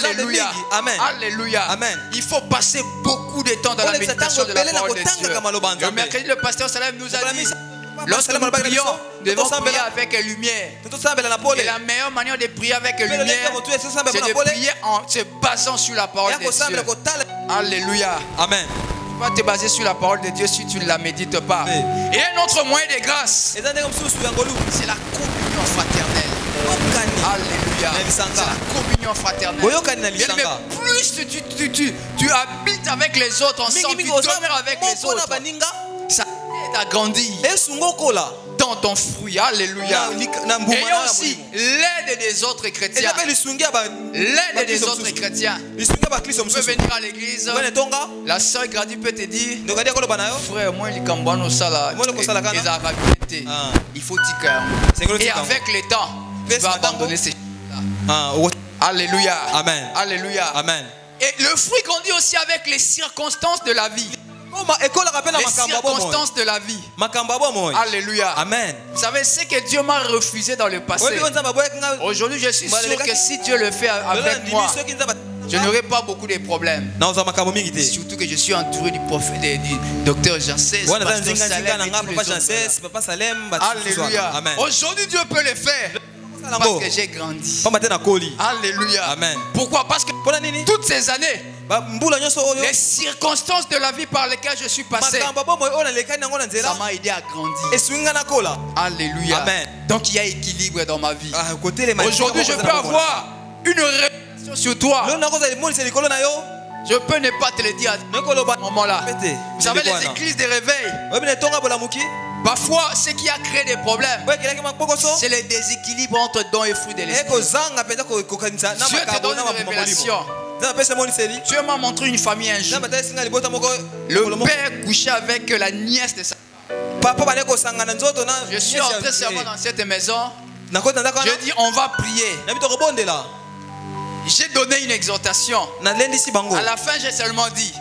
Alléluia. Amen. Alléluia. Amen. Il faut passer beaucoup de temps dans la méditation de la parole de Dieu. Le mercredi, le pasteur Salem nous a dit, lorsque nous prions, nous devons prier avec lumière. Et la meilleure manière de prier avec lumière, c'est de prier en se basant sur la parole de Dieu. Alléluia. Amen. Tu vas te baser sur la parole de Dieu si tu ne la médites pas. Et un autre moyen de grâce, c'est la communion fraternelle. Alléluia. C'est la communion fraternelle. Plus tu habites avec les autres ensemble, tu demeures avec les autres, ça t'aide à grandir dans ton fruit. Alléluia. Et aussi l'aide des autres chrétiens. L'aide des autres chrétiens. Tu peux venir à l'église. La sœur Grady peut te dire, frère, moi, il faut dire. Et avec le temps, tu vas abandonner ces choses-là. Alléluia. Amen. Alléluia. Amen. Et le fruit grandit aussi avec les circonstances de la vie. Les circonstances de la vie. Alléluia. Amen. Vous savez, ce que Dieu m'a refusé dans le passé, aujourd'hui je suis sûr que si Dieu le fait avec moi, je n'aurai pas beaucoup de problèmes. Surtout que je suis entouré du prophète, du docteur Jancès, Alléluia. Aujourd'hui Dieu peut le faire. Parce que j'ai grandi. Alléluia. Amen. Pourquoi? Parce que toutes ces années, les circonstances de la vie par lesquelles je suis passé, ça m'a aidé à grandir. Alléluia. Amen. Donc il y a équilibre dans ma vie. Aujourd'hui je peux avoir une révélation sur toi. Je peux ne pas te le dire à ce moment-là. Vous savez, les églises de réveil, parfois, ce qui a créé des problèmes, c'est le déséquilibre entre dons et fruits de l'esprit. Dieu te donne une révélation. Dieu m'a montré une famille un jour. Le père couchait avec la nièce de sa. Je suis entré seulement dans cette maison. Je dis, on va prier. J'ai donné une exhortation. À la fin, j'ai seulement dit,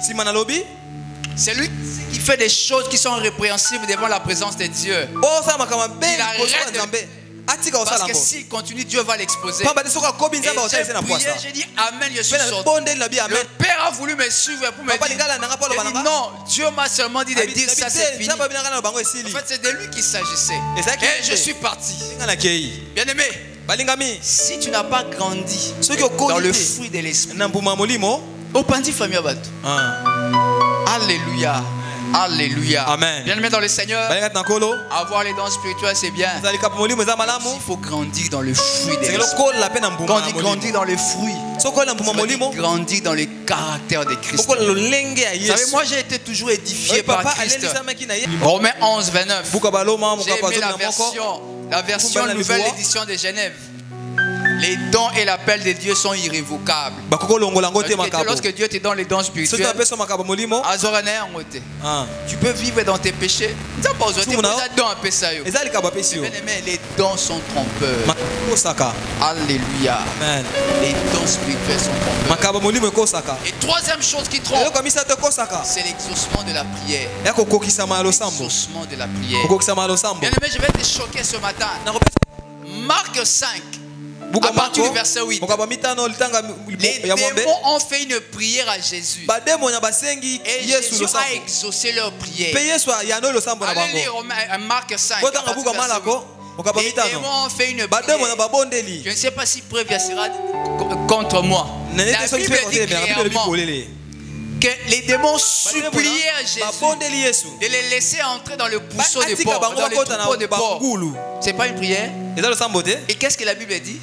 c'est lui qui fait des choses qui sont répréhensibles devant la présence de Dieu. Il arrête de... Parce que s'il continue, Dieu va l'exposer. J'ai dit Amen, je suis sorti. Le Père a voulu me suivre pour me dire non, Dieu m'a seulement dit de dire ça, c'est fini. En fait, c'est de lui qu'il s'agissait. Et je suis parti. Bien aimé, si tu n'as pas grandi dans le fruit de l'esprit, alléluia. Alléluia. Amen. Bien aimé dans le Seigneur, avoir les dons spirituels c'est bien. Il faut grandir dans le fruit de l'esprit. Quand on dit grandir dans le fruit, grandir dans le caractère de Christ. Vous savez, moi j'ai été toujours édifié par Christ. Romains 11, 29. J'ai aimé la version nouvelle édition de Genève. Les dons et l'appel de Dieu sont irrévocables. Lorsque Dieu te donne les dons spirituels, tu peux vivre dans tes péchés. Les dons sont trompeurs. Alléluia. Les dons spirituels sont trompeurs. Et troisième chose qui trompe, c'est l'exaucement de la prière. L'exaucement de la prière. Bien aimé, je vais te choquer ce matin. Marc 5. À partir du verset 8, les démons ont fait une prière à Jésus. Et Jésus a exaucé leur prière. Allez lire Marc 5. Les démons ont fait une prière. Je ne sais pas si preuve sera contre moi. La Bible dit clairement que les démons suppliaient Jésus de les laisser entrer dans le pousseau de porc, dans le troupeau de porc. C'est pas une prière. Et qu'est-ce que la Bible dit?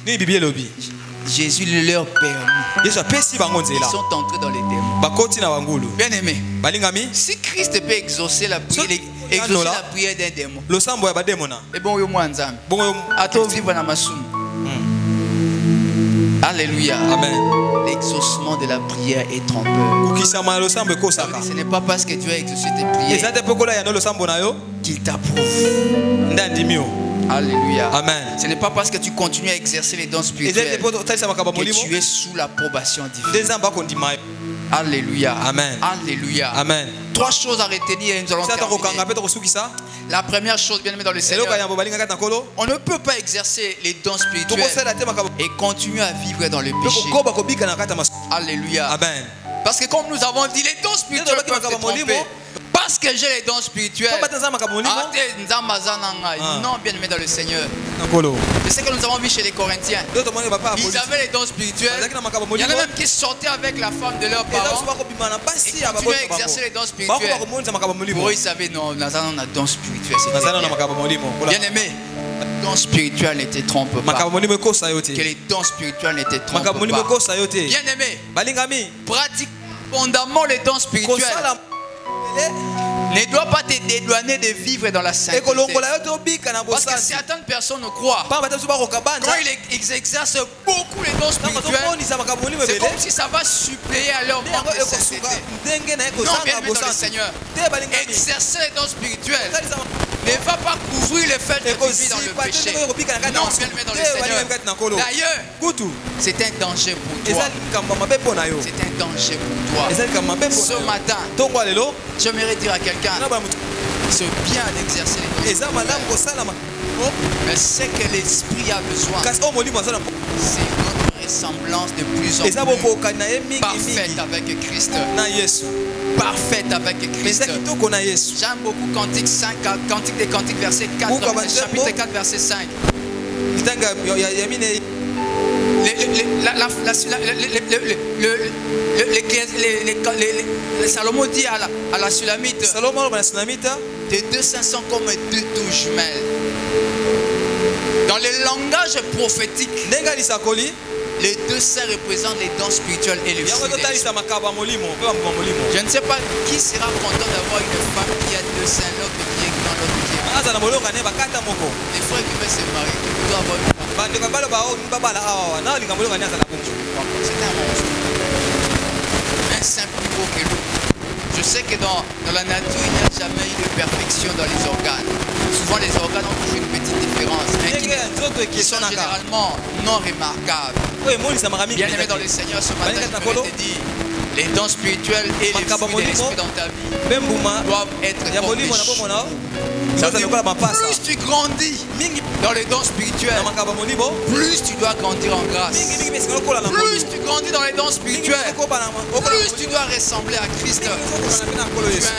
Jésus leur permet. Ils sont entrés dans les démons. Bien aimé, si Christ peut exaucer la prière d'un démon, et bon, vivre dans ma soum. Alléluia. Amen. L'exaucement de la prière est trompeur. Ce n'est pas parce que Dieu a exaucé tes prières qu'il t'approuve. Alléluia. Amen. Ce n'est pas parce que tu continues à exercer les dons spirituels que tu es sous l'approbation divine. Alléluia. Amen. Alléluia. Amen. Trois choses à retenir et nous allons terminer. La première chose, bien aimé dans le Seigneur, on ne peut pas exercer les dons spirituels et continuer à vivre dans le péché. Alléluia. Amen. Parce que comme nous avons dit, les dons spirituels peuvent te tromper. Parce que j'ai les dons spirituels. Non, bien aimé dans le Seigneur. C'est ce que nous avons vu chez les Corinthiens. Ils avaient les dons spirituels. Il y en a même qui sortaient avec la femme de leurs parents et continuaient à exercer les dons spirituels. Pour eux, ils savaient, non, nous avons un don spirituel. Bien aimé, les dons spirituels ne te trompent pas. Que les dons spirituels ne te trompent pas. Bien aimé, pratique fondamentalement les dons spirituels. ne doit pas te dédouaner de vivre dans la sainteté. Parce que certaines personnes croient. Quand ils exercent beaucoup les dons spirituels, c'est comme si ça va suppléer à leur manque de sainteté. Non, bien-aimé dans le Seigneur, exercer les dons spirituels ne va pas couvrir le fait que tu vis dans le péché. Non, bien-aimé dans le Seigneur. D'ailleurs, c'est un danger pour toi. C'est un danger pour toi. Ce matin, j'aimerais dire à quelqu'un, c'est bien d'exercer les dons spirituels. Mais ce que l'esprit a besoin, c'est notre ressemblance de plus en plus parfaite avec Christ. Parfaite avec Christ. J'aime beaucoup Cantique 5, Cantique des Cantiques, verset 4, chapitre 4, verset 5. Salomon dit à la Sulamite, tes deux seins sont comme deux touches jumelles. Dans le langage prophétique, les deux seins représentent les dons spirituels et le fruit de l'esprit. Je ne sais pas qui sera content d'avoir une femme qui a deux seins, l'autre qui est grand, l'autre qui est grand. Les frères qui veulent se marier, qui doivent avoir une femme. C'est un monstre. Un saint plus beau que l'autre. Je sais que dans la nature, il n'y a jamais eu de perfection dans les organes. Souvent, les organes ont toujours une petite différence, mais qui sont généralement non remarquables. Bien aimé dans le Seigneur, ce matin, je voulais te dire, les dons spirituels et les fruits de l'esprit dans ta vie doivent être corrigés. Plus tu grandis dans les dons spirituels, plus tu dois grandir en grâce. Plus tu grandis dans les dons spirituels, plus tu dois ressembler à Christ. Tu es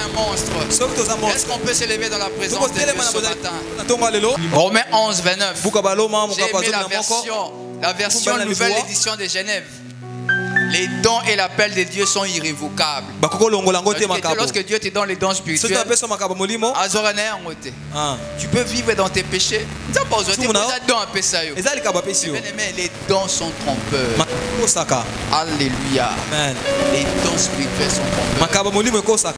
un monstre. Est-ce qu'on peut s'élever dans la présence de Dieu ce matin? Romains 11, 29. J'ai aimé la version nouvelle édition de Genève. Les dons et l'appel de Dieu sont irrévocables. Lorsque Dieu te donne les dons spirituels, tu peux vivre dans tes péchés. Les dons sont trompeurs. Alléluia. Les dons spirituels sont trompeurs.